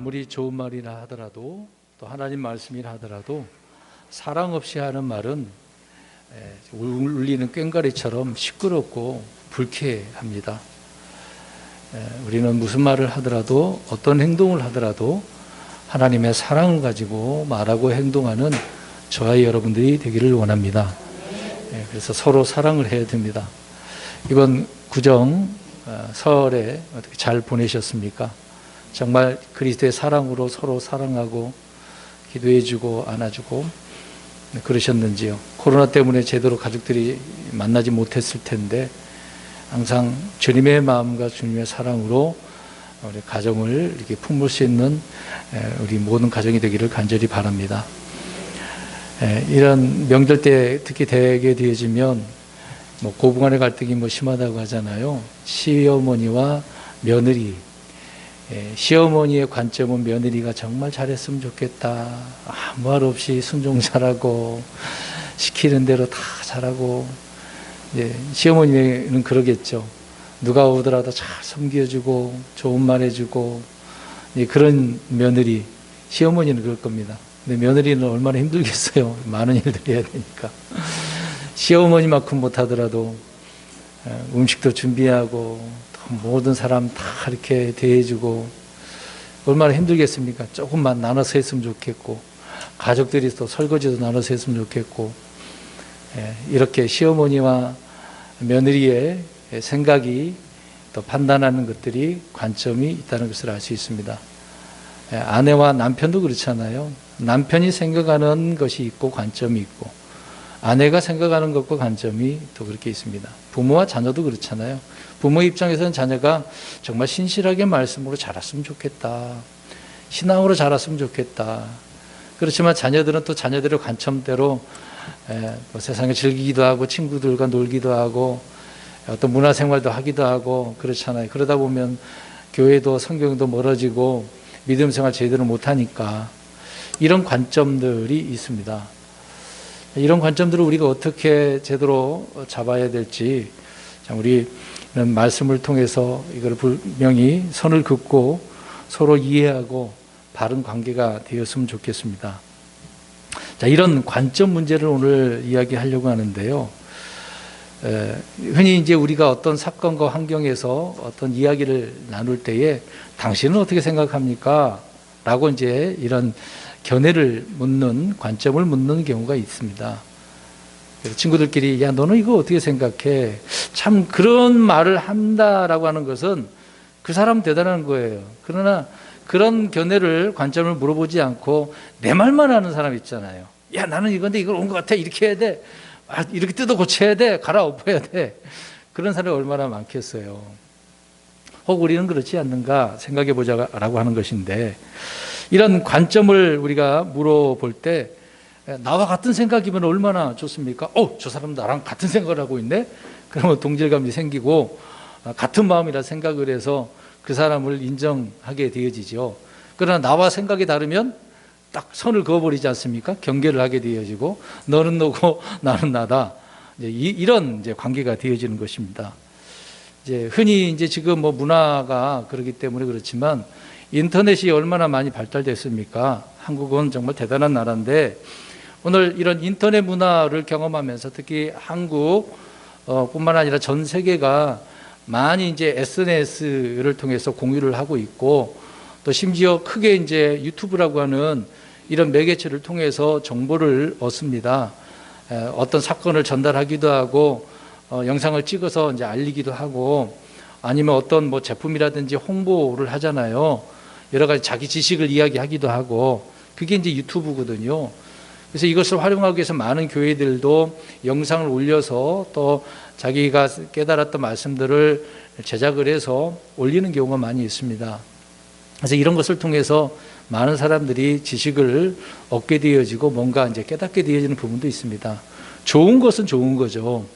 아무리 좋은 말이라 하더라도 또 하나님 말씀이라 하더라도 사랑 없이 하는 말은 울리는 꽹과리처럼 시끄럽고 불쾌합니다. 우리는 무슨 말을 하더라도 어떤 행동을 하더라도 하나님의 사랑을 가지고 말하고 행동하는 저와 여러분들이 되기를 원합니다. 그래서 서로 사랑을 해야 됩니다. 이번 구정 설에 어떻게 잘 보내셨습니까? 정말 그리스도의 사랑으로 서로 사랑하고 기도해주고 안아주고 그러셨는지요? 코로나 때문에 제대로 가족들이 만나지 못했을 텐데 항상 주님의 마음과 주님의 사랑으로 우리 가정을 이렇게 품을 수 있는 우리 모든 가정이 되기를 간절히 바랍니다. 이런 명절 때 특히 되게 되어지면 고부간의 갈등이 심하다고 하잖아요. 시어머니와 며느리. 시어머니의 관점은 며느리가 정말 잘했으면 좋겠다. 아무 말 없이 순종 잘하고 시키는 대로 다 잘하고. 시어머니는 그러겠죠. 누가 오더라도 잘 섬겨주고 좋은 말 해주고 그런 며느리. 시어머니는 그럴 겁니다. 근데 며느리는 얼마나 힘들겠어요. 많은 일들 해야 되니까. 시어머니만큼 못하더라도 음식도 준비하고 모든 사람 다 이렇게 대해주고 얼마나 힘들겠습니까? 조금만 나눠서 했으면 좋겠고 가족들이 또 설거지도 나눠서 했으면 좋겠고 이렇게 시어머니와 며느리의 생각이 또 판단하는 것들이 관점이 있다는 것을 알 수 있습니다. 아내와 남편도 그렇잖아요. 남편이 생각하는 것이 있고 관점이 있고 아내가 생각하는 것과 관점이 또 그렇게 있습니다. 부모와 자녀도 그렇잖아요. 부모 입장에서는 자녀가 정말 신실하게 말씀으로 자랐으면 좋겠다. 신앙으로 자랐으면 좋겠다. 그렇지만 자녀들은 또 자녀들의 관점대로 세상을 즐기기도 하고 친구들과 놀기도 하고 어떤 문화생활도 하기도 하고 그렇잖아요. 그러다 보면 교회도 성경도 멀어지고 믿음생활 제대로 못하니까 이런 관점들이 있습니다. 이런 관점들을 우리가 어떻게 제대로 잡아야 될지 우리는 말씀을 통해서 이걸 분명히 선을 긋고 서로 이해하고 바른 관계가 되었으면 좋겠습니다. 자, 이런 관점 문제를 오늘 이야기하려고 하는데요. 흔히 이제 우리가 어떤 사건과 환경에서 어떤 이야기를 나눌 때에 당신은 어떻게 생각합니까? 라고 이제 이런 견해를 묻는 관점을 묻는 경우가 있습니다. 그래서 친구들끼리 야 너는 이거 어떻게 생각해? 참 그런 말을 한다라고 하는 것은 그 사람 대단한 거예요. 그러나 그런 견해를 관점을 물어보지 않고 내 말만 하는 사람 있잖아요. 야 나는 이건데 이걸 온 것 같아. 이렇게 해야 돼. 이렇게 뜯어 고쳐야 돼. 갈아엎어야 돼. 그런 사람이 얼마나 많겠어요. 혹 우리는 그렇지 않는가 생각해 보자라고 하는 것인데 이런 관점을 우리가 물어볼 때 나와 같은 생각이면 얼마나 좋습니까? 저 사람 나랑 같은 생각을 하고 있네? 그러면 동질감이 생기고 같은 마음이라 생각을 해서 그 사람을 인정하게 되어지죠. 그러나 나와 생각이 다르면 딱 선을 그어버리지 않습니까? 경계를 하게 되어지고 너는 너고 나는 나다. 이런 이제 관계가 되어지는 것입니다. 이제 흔히 이제 지금 문화가 그렇기 때문에 그렇지만 인터넷이 얼마나 많이 발달됐습니까? 한국은 정말 대단한 나라인데 오늘 이런 인터넷 문화를 경험하면서 특히 한국 뿐만 아니라 전 세계가 많이 이제 SNS를 통해서 공유를 하고 있고 또 심지어 크게 이제 유튜브라고 하는 이런 매개체를 통해서 정보를 얻습니다. 어떤 사건을 전달하기도 하고 영상을 찍어서 이제 알리기도 하고 아니면 어떤 제품이라든지 홍보를 하잖아요. 여러 가지 자기 지식을 이야기하기도 하고 그게 이제 유튜브거든요. 그래서 이것을 활용하기 위해서 많은 교회들도 영상을 올려서 또 자기가 깨달았던 말씀들을 제작을 해서 올리는 경우가 많이 있습니다. 그래서 이런 것을 통해서 많은 사람들이 지식을 얻게 되어지고 뭔가 이제 깨닫게 되어지는 부분도 있습니다. 좋은 것은 좋은 거죠.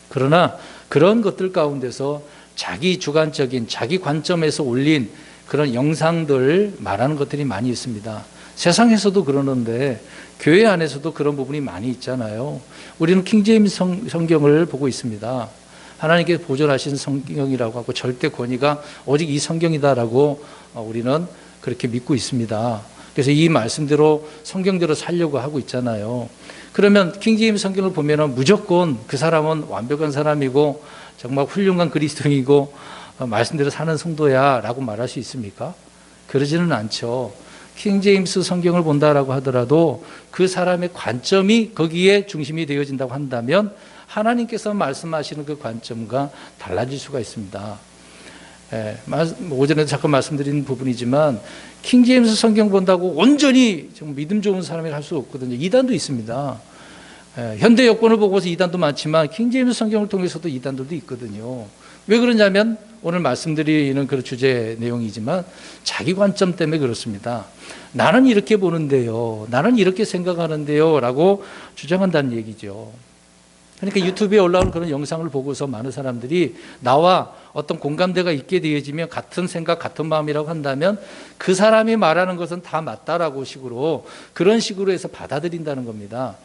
그러나 그런 것들 가운데서 자기 주관적인 자기 관점에서 올린 그런 영상들 말하는 것들이 많이 있습니다. 세상에서도 그러는데 교회 안에서도 그런 부분이 많이 있잖아요. 우리는 킹제임스 성경을 보고 있습니다. 하나님께 보존하신 성경이라고 하고 절대 권위가 오직 이 성경이다라고 우리는 그렇게 믿고 있습니다. 그래서 이 말씀대로 성경대로 살려고 하고 있잖아요. 그러면 킹제임스 성경을 보면은 무조건 그 사람은 완벽한 사람이고 정말 훌륭한 그리스도인이고 말씀대로 사는 성도야라고 말할 수 있습니까? 그러지는 않죠. 킹제임스 성경을 본다라고 하더라도 그 사람의 관점이 거기에 중심이 되어진다고 한다면 하나님께서 말씀하시는 그 관점과 달라질 수가 있습니다. 오전에도 잠깐 말씀드린 부분이지만 킹제임스 성경 본다고 온전히 좀 믿음 좋은 사람이라 할 수 없거든요. 이단도 있습니다. 현대 여권을 보고서 이단도 많지만 킹제임스 성경을 통해서도 이단들도 있거든요. 왜 그러냐면 오늘 말씀드리는 그 주제 내용이지만 자기 관점 때문에 그렇습니다. 나는 이렇게 보는데요, 나는 이렇게 생각하는데요 라고 주장한다는 얘기죠. 그러니까 유튜브에 올라오는 그런 영상을 보고서 많은 사람들이 나와 어떤 공감대가 있게 되어지면 같은 생각, 같은 마음이라고 한다면 그 사람이 말하는 것은 다 맞다라고 식으로 그런 식으로 해서 받아들인다는 겁니다.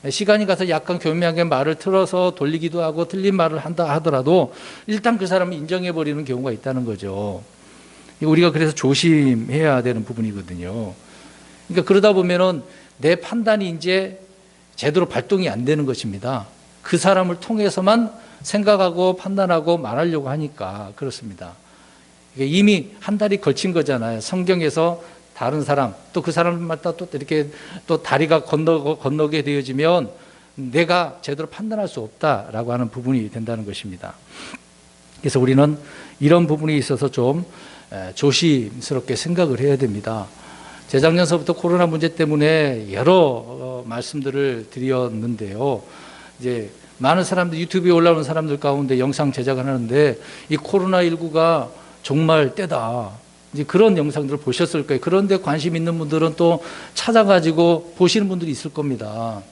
시간이 가서 약간 교묘하게 말을 틀어서 돌리기도 하고 틀린 말을 한다 하더라도 일단 그 사람을 인정해버리는 경우가 있다는 거죠. 우리가 그래서 조심해야 되는 부분이거든요. 그러니까 그러다 보면은 내 판단이 이제 제대로 발동이 안 되는 것입니다. 그 사람을 통해서만 생각하고 판단하고 말하려고 하니까 그렇습니다. 이미 한 달이 걸친 거잖아요. 성경에서 다른 사람, 또 그 사람마다 또 이렇게 또 다리가 건너게 되어지면 내가 제대로 판단할 수 없다라고 하는 부분이 된다는 것입니다. 그래서 우리는 이런 부분에 있어서 좀 조심스럽게 생각을 해야 됩니다. 재작년서부터 코로나 문제 때문에 여러 말씀들을 드렸는데요. 이제 많은 사람들, 유튜브에 올라오는 사람들 가운데 영상 제작을 하는데 이 코로나19가 정말 때다. 이제 그런 영상들을 보셨을 거예요. 그런데 관심 있는 분들은 또 찾아가지고 보시는 분들이 있을 겁니다.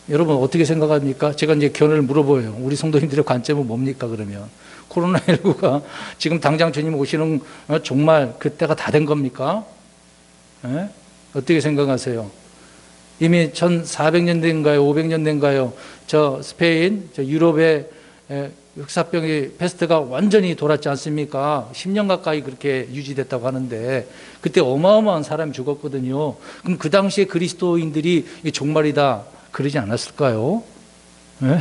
여러분 어떻게 생각합니까? 제가 이제 견해를 물어보여요. 우리 성도님들의 관점은 뭡니까? 그러면 코로나19가 지금 당장 주님 오시는 정말 그때가 다 된 겁니까? 네? 어떻게 생각하세요? 이미 1400년 된가요? 500년 된가요? 저 스페인, 저 유럽의 흑사병의 패스트가 완전히 돌았지 않습니까? 10년 가까이 그렇게 유지됐다고 하는데 그때 어마어마한 사람이 죽었거든요. 그럼 그 당시에 그리스도인들이 종말이다 그러지 않았을까요? 네?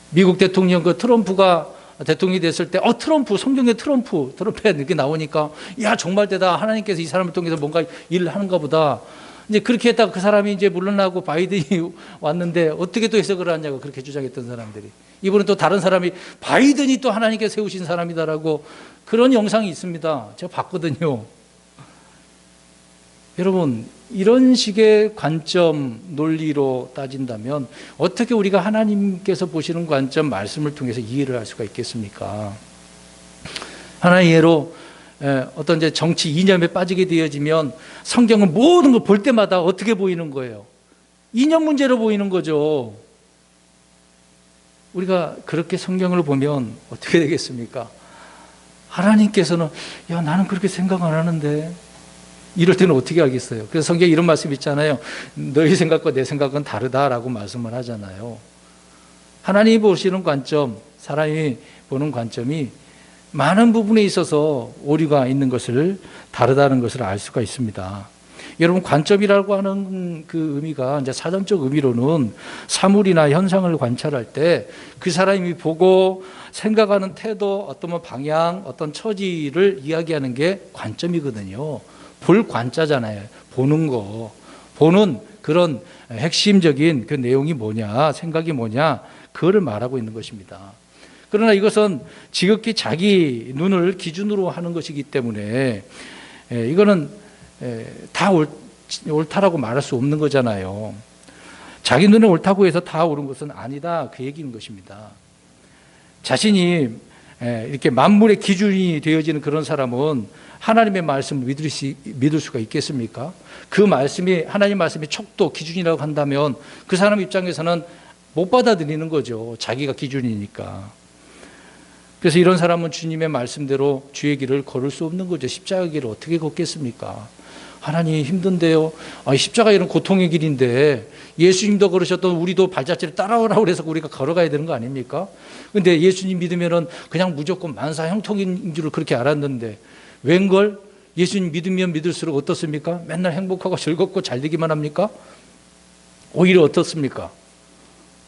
미국 대통령 그 트럼프가 대통령이 됐을 때 트럼프, 성경의 트럼프에 이렇게 나오니까 야 정말 때다. 하나님께서 이 사람을 통해서 뭔가 일을 하는가 보다. 이제 그렇게 했다가 그 사람이 이제 물러나고 바이든이 왔는데 어떻게 또 해석을 하냐고 그렇게 주장했던 사람들이. 이번엔 또 다른 사람이 바이든이 또 하나님께 세우신 사람이다라고 그런 영상이 있습니다. 제가 봤거든요. 여러분 이런 식의 관점 논리로 따진다면 어떻게 우리가 하나님께서 보시는 관점 말씀을 통해서 이해를 할 수가 있겠습니까? 하나의 예로 어떤 이제 정치 이념에 빠지게 되어지면 성경은 모든 걸 볼 때마다 어떻게 보이는 거예요? 이념 문제로 보이는 거죠. 우리가 그렇게 성경을 보면 어떻게 되겠습니까? 하나님께서는 야 나는 그렇게 생각 안 하는데 이럴 때는 어떻게 하겠어요? 그래서 성경에 이런 말씀 있잖아요. 너희 생각과 내 생각은 다르다라고 말씀을 하잖아요. 하나님이 보시는 관점, 사람이 보는 관점이 많은 부분에 있어서 오류가 있는 것을 다르다는 것을 알 수가 있습니다. 여러분 관점이라고 하는 그 의미가 이제 사전적 의미로는 사물이나 현상을 관찰할 때 그 사람이 보고 생각하는 태도, 어떤 방향, 어떤 처지를 이야기하는 게 관점이거든요. 볼 관자잖아요. 보는 거, 보는 그런 핵심적인 그 내용이 뭐냐, 생각이 뭐냐, 그거를 말하고 있는 것입니다. 그러나 이것은 지극히 자기 눈을 기준으로 하는 것이기 때문에 이거는 다 옳다라고 말할 수 없는 거잖아요. 자기 눈에 옳다고 해서 다 옳은 것은 아니다 그 얘기인 것입니다. 자신이 이렇게 만물의 기준이 되어지는 그런 사람은 하나님의 말씀을 믿을 수가 있겠습니까? 그 말씀이 하나님 말씀이 척도 기준이라고 한다면 그 사람 입장에서는 못 받아들이는 거죠. 자기가 기준이니까. 그래서 이런 사람은 주님의 말씀대로 주의 길을 걸을 수 없는 거죠. 십자가 길을 어떻게 걷겠습니까? 하나님 힘든데요. 십자가 이런 고통의 길인데 예수님도 걸으셨던 우리도 발자취를 따라오라고 해서 우리가 걸어가야 되는 거 아닙니까? 근데 예수님 믿으면은 그냥 무조건 만사 형통인 줄 그렇게 알았는데 웬걸 예수님 믿으면 믿을수록 어떻습니까? 맨날 행복하고 즐겁고 잘 되기만 합니까? 오히려 어떻습니까?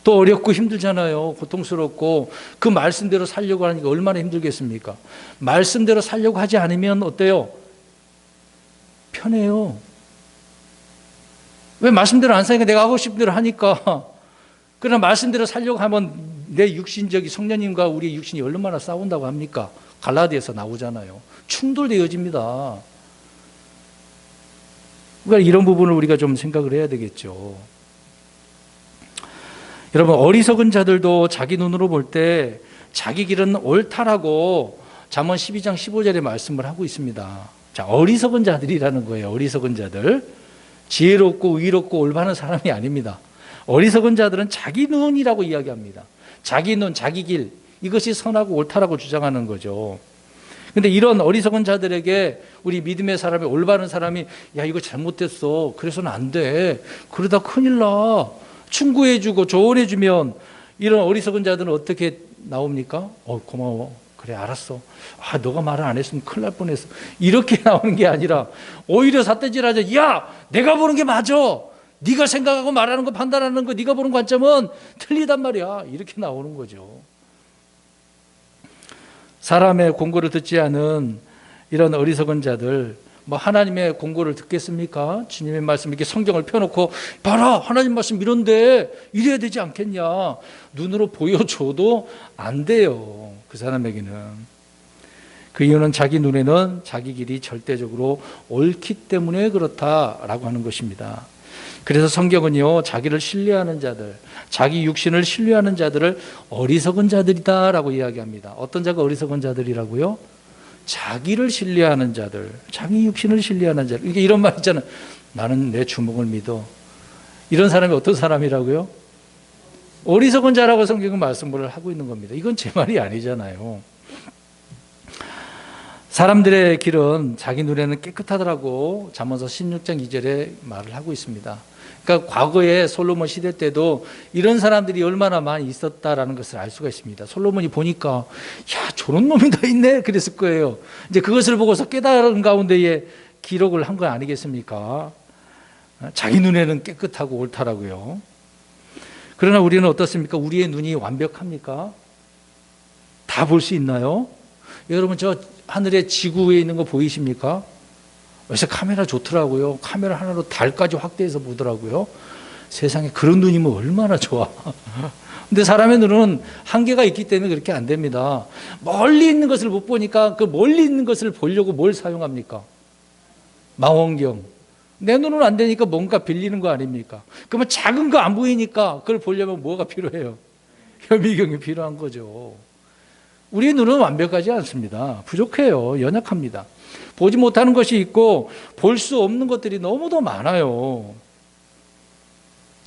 또 어렵고 힘들잖아요. 고통스럽고 그 말씀대로 살려고 하니까 얼마나 힘들겠습니까? 말씀대로 살려고 하지 않으면 어때요? 편해요. 왜 말씀대로 안 사니까 내가 하고 싶은 대로 하니까. 그러나 말씀대로 살려고 하면 내 육신적인 성령님과 우리의 육신이 얼마나 싸운다고 합니까? 갈라디아서 나오잖아요. 충돌되어집니다. 그러니까 이런 부분을 우리가 좀 생각을 해야 되겠죠. 여러분, 어리석은 자들도 자기 눈으로 볼 때 자기 길은 옳다라고 잠언 12장 15절에 말씀을 하고 있습니다. 자, 어리석은 자들이라는 거예요. 어리석은 자들. 지혜롭고 의롭고 올바른 사람이 아닙니다. 어리석은 자들은 자기 눈이라고 이야기합니다. 자기 눈, 자기 길, 이것이 선하고 옳다라고 주장하는 거죠. 근데 이런 어리석은 자들에게 우리 믿음의 사람이, 올바른 사람이, 야, 이거 잘못됐어. 그래서는 안 돼. 그러다 큰일 나. 충고해주고 조언해주면 이런 어리석은 자들은 어떻게 나옵니까? 고마워. 그래, 알았어. 너가 말을 안 했으면 큰일 날 뻔했어. 이렇게 나오는 게 아니라 오히려 삿대질하자. 야, 내가 보는 게 맞아. 네가 생각하고 말하는 거, 판단하는 거, 네가 보는 관점은 틀리단 말이야. 이렇게 나오는 거죠. 사람의 공고를 듣지 않은 이런 어리석은 자들, 하나님의 공고를 듣겠습니까? 주님의 말씀 이렇게 성경을 펴놓고 봐라, 하나님 말씀 이런데 이래야 되지 않겠냐. 눈으로 보여줘도 안 돼요. 그 사람에게는. 그 이유는 자기 눈에는 자기 길이 절대적으로 옳기 때문에 그렇다라고 하는 것입니다. 그래서 성경은요, 자기를 신뢰하는 자들, 자기 육신을 신뢰하는 자들을 어리석은 자들이다라고 이야기합니다. 어떤 자가 어리석은 자들이라고요? 자기를 신뢰하는 자들, 자기 육신을 신뢰하는 자들. 이게 이런 말 있잖아요. 나는 내 주먹을 믿어. 이런 사람이 어떤 사람이라고요? 어리석은 자라고 성경은 말씀을 하고 있는 겁니다. 이건 제 말이 아니잖아요. 사람들의 길은 자기 눈에는 깨끗하더라고 잠언서 16장 2절에 말을 하고 있습니다. 그러니까 과거에 솔로몬 시대 때도 이런 사람들이 얼마나 많이 있었다라는 것을 알 수가 있습니다. 솔로몬이 보니까 야, 저런 놈이 다 있네 그랬을 거예요. 이제 그것을 보고서 깨달은 가운데에 기록을 한 거 아니겠습니까? 자기 눈에는 깨끗하고 옳다라고요. 그러나 우리는 어떻습니까? 우리의 눈이 완벽합니까? 다 볼 수 있나요? 여러분, 저 하늘에 지구 위에 있는 거 보이십니까? 요새 카메라 좋더라고요. 카메라 하나로 달까지 확대해서 보더라고요. 세상에 그런 눈이면 얼마나 좋아. 근데 사람의 눈은 한계가 있기 때문에 그렇게 안 됩니다. 멀리 있는 것을 못 보니까 그 멀리 있는 것을 보려고 뭘 사용합니까? 망원경. 내 눈은 안 되니까 뭔가 빌리는 거 아닙니까? 그러면 작은 거 안 보이니까 그걸 보려면 뭐가 필요해요? 현미경이 필요한 거죠. 우리 눈은 완벽하지 않습니다. 부족해요. 연약합니다. 보지 못하는 것이 있고 볼 수 없는 것들이 너무도 많아요.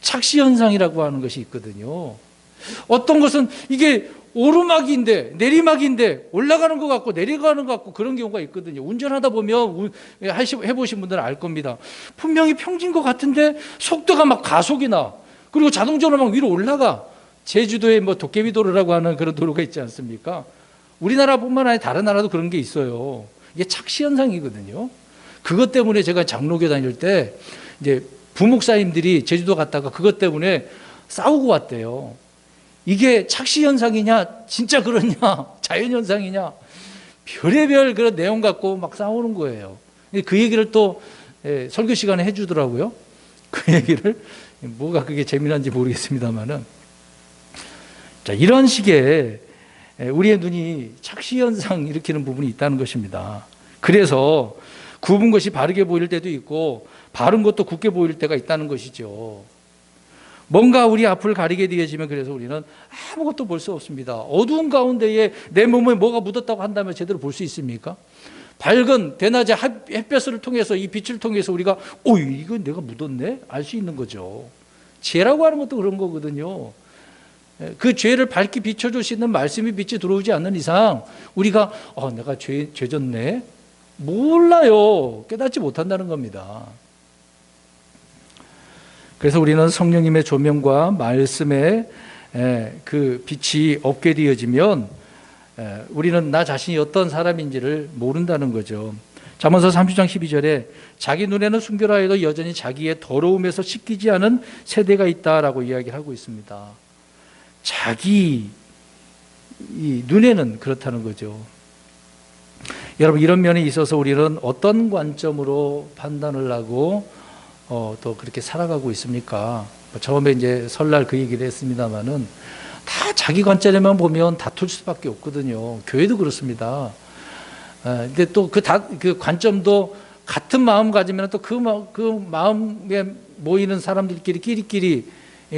착시현상이라고 하는 것이 있거든요. 어떤 것은 이게 오르막인데 내리막인데 올라가는 것 같고 내려가는 것 같고 그런 경우가 있거든요. 운전하다 보면 해보신 분들은 알 겁니다. 분명히 평지인 것 같은데 속도가 막 가속이 나. 그리고 자동차로 막 위로 올라가. 제주도에 도깨비도로라고 하는 그런 도로가 있지 않습니까? 우리나라뿐만 아니라 다른 나라도 그런 게 있어요. 이게 착시현상이거든요. 그것 때문에 제가 장로교 다닐 때 이제 부목사님들이 제주도 갔다가 그것 때문에 싸우고 왔대요. 이게 착시현상이냐, 진짜 그러냐, 자연현상이냐, 별의별 그런 내용 갖고 막 싸우는 거예요. 그 얘기를 또 설교 시간에 해주더라고요. 그 얘기를 뭐가 그게 재미난지 모르겠습니다만은. 자, 이런 식의 우리의 눈이 착시현상 일으키는 부분이 있다는 것입니다. 그래서 굽은 것이 바르게 보일 때도 있고 바른 것도 굳게 보일 때가 있다는 것이죠. 뭔가 우리 앞을 가리게 되어지면 그래서 우리는 아무것도 볼 수 없습니다. 어두운 가운데에 내 몸에 뭐가 묻었다고 한다면 제대로 볼 수 있습니까? 밝은 대낮의 햇볕을 통해서 이 빛을 통해서 우리가 이거 내가 묻었네? 알 수 있는 거죠. 죄라고 하는 것도 그런 거거든요. 그 죄를 밝게 비춰줄 수 있는 말씀이 빛이 들어오지 않는 이상 우리가 내가 죄졌네? 몰라요. 깨닫지 못한다는 겁니다. 그래서 우리는 성령님의 조명과 말씀의 그 빛이 없게 되어지면 우리는 나 자신이 어떤 사람인지를 모른다는 거죠. 잠언서 30장 12절에 자기 눈에는 순결하여도 여전히 자기의 더러움에서 씻기지 않은 세대가 있다라고 이야기를 하고 있습니다. 자기 이 눈에는 그렇다는 거죠. 여러분, 이런 면에 있어서 우리는 어떤 관점으로 판단을 하고 또 그렇게 살아가고 있습니까? 처음에 이제 설날 그 얘기를 했습니다만은 다 자기 관점에만 보면 다툴 수밖에 없거든요. 교회도 그렇습니다. 근데 또 그 관점도 같은 마음 가지면 또 그 마음에 모이는 사람들끼리 끼리끼리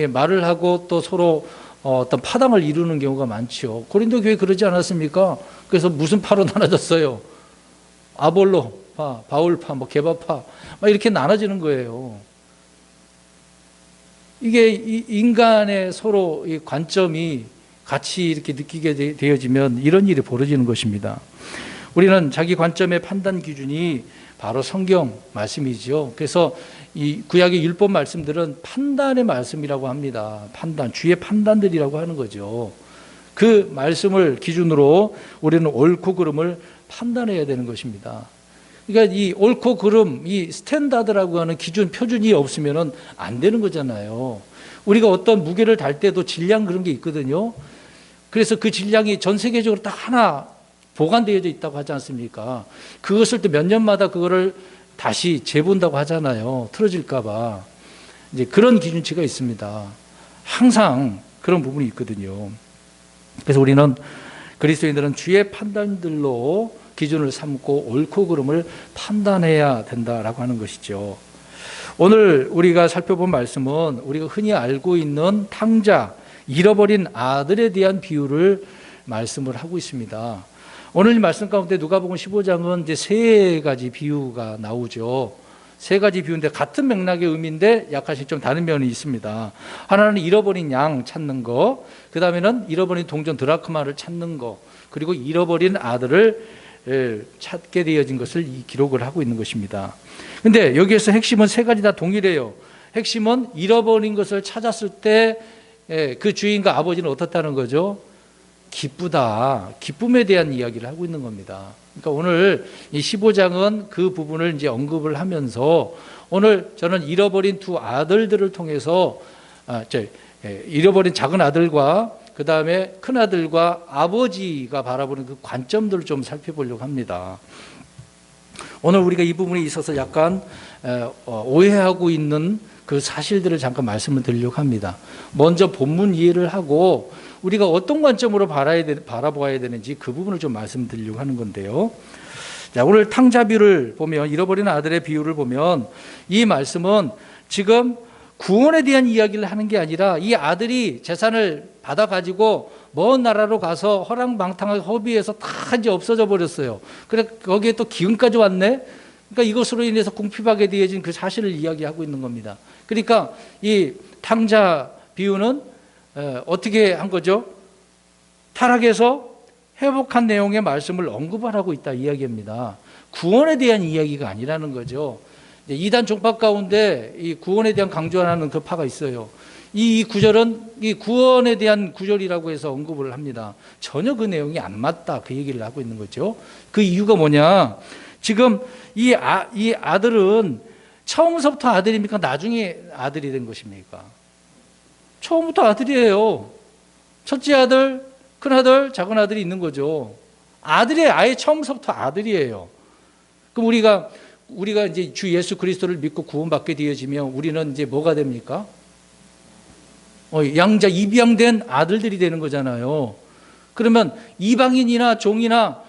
말을 하고 또 서로 어떤 파당을 이루는 경우가 많죠. 고린도 교회 그러지 않았습니까? 그래서 무슨 파로 나눠졌어요? 아볼로파, 바울파, 뭐 게바파, 막 이렇게 나눠지는 거예요. 이게 인간의 서로 이 관점이 같이 이렇게 느끼게 되어지면 이런 일이 벌어지는 것입니다. 우리는 자기 관점의 판단 기준이 바로 성경 말씀이죠. 그래서 이 구약의 율법 말씀들은 판단의 말씀이라고 합니다. 판단, 주의 판단들이라고 하는 거죠. 그 말씀을 기준으로 우리는 옳고 그름을 판단해야 되는 것입니다. 그러니까 이 옳고 그름, 이 스탠다드라고 하는 기준, 표준이 없으면 안 되는 거잖아요. 우리가 어떤 무게를 달 때도 질량 그런 게 있거든요. 그래서 그 질량이 전 세계적으로 딱 하나 보관되어져 있다고 하지 않습니까? 그것을 또 몇 년마다 그거를 다시 재본다고 하잖아요. 틀어질까 봐. 이제 그런 기준치가 있습니다. 항상 그런 부분이 있거든요. 그래서 우리는 그리스도인들은 주의 판단들로 기준을 삼고 옳고 그름을 판단해야 된다라고 하는 것이죠. 오늘 우리가 살펴본 말씀은 우리가 흔히 알고 있는 탕자, 잃어버린 아들에 대한 비유를 말씀을 하고 있습니다. 오늘 이 말씀 가운데 누가복음 15장은 이제 세 가지 비유가 나오죠. 세 가지 비유인데 같은 맥락의 의미인데 약간씩 좀 다른 면이 있습니다. 하나는 잃어버린 양 찾는 거, 그 다음에는 잃어버린 동전 드라크마를 찾는 거, 그리고 잃어버린 아들을 찾게 되어진 것을 기록을 하고 있는 것입니다. 근데 여기에서 핵심은 세 가지 다 동일해요. 핵심은 잃어버린 것을 찾았을 때 그 주인과 아버지는 어떻다는 거죠? 기쁘다. 기쁨에 대한 이야기를 하고 있는 겁니다. 그러니까 오늘 이 15장은 그 부분을 이제 언급을 하면서 오늘 저는 잃어버린 두 아들들을 통해서 잃어버린 작은 아들과 그 다음에 큰 아들과 아버지가 바라보는 그 관점들을 좀 살펴보려고 합니다. 오늘 우리가 이 부분에 있어서 약간 오해하고 있는 그 사실들을 잠깐 말씀을 드리려고 합니다. 먼저 본문 이해를 하고 우리가 어떤 관점으로 바라보아야 되는지 그 부분을 좀 말씀드리려고 하는 건데요. 자, 오늘 탕자 비유를 보면, 잃어버린 아들의 비유를 보면 이 말씀은 지금 구원에 대한 이야기를 하는 게 아니라 이 아들이 재산을 받아가지고 먼 나라로 가서 허랑방탕하게 허비에서 다 이제 없어져 버렸어요. 그래 거기에 또 기근까지 왔네. 그러니까 이것으로 인해서 궁핍하게 되어진 그 사실을 이야기하고 있는 겁니다. 그러니까 이 탕자 비유는 어떻게 한 거죠? 타락해서 회복한 내용의 말씀을 언급하고 있다 이야기입니다. 구원에 대한 이야기가 아니라는 거죠. 이단 종파 가운데 이 구원에 대한 강조하는 그 파가 있어요. 이 구절은 이 구원에 대한 구절이라고 해서 언급을 합니다. 전혀 그 내용이 안 맞다 그 얘기를 하고 있는 거죠. 그 이유가 뭐냐? 지금 이 아들은 처음부터 아들입니까? 나중에 아들이 된 것입니까? 처음부터 아들이에요. 첫째 아들, 큰 아들, 작은 아들이 있는 거죠. 아들이 아예 처음부터 아들이에요. 그럼 우리가 이제 주 예수 그리스도를 믿고 구원받게 되어지면 우리는 이제 뭐가 됩니까? 양자 입양된 아들들이 되는 거잖아요. 그러면 이방인이나 종이나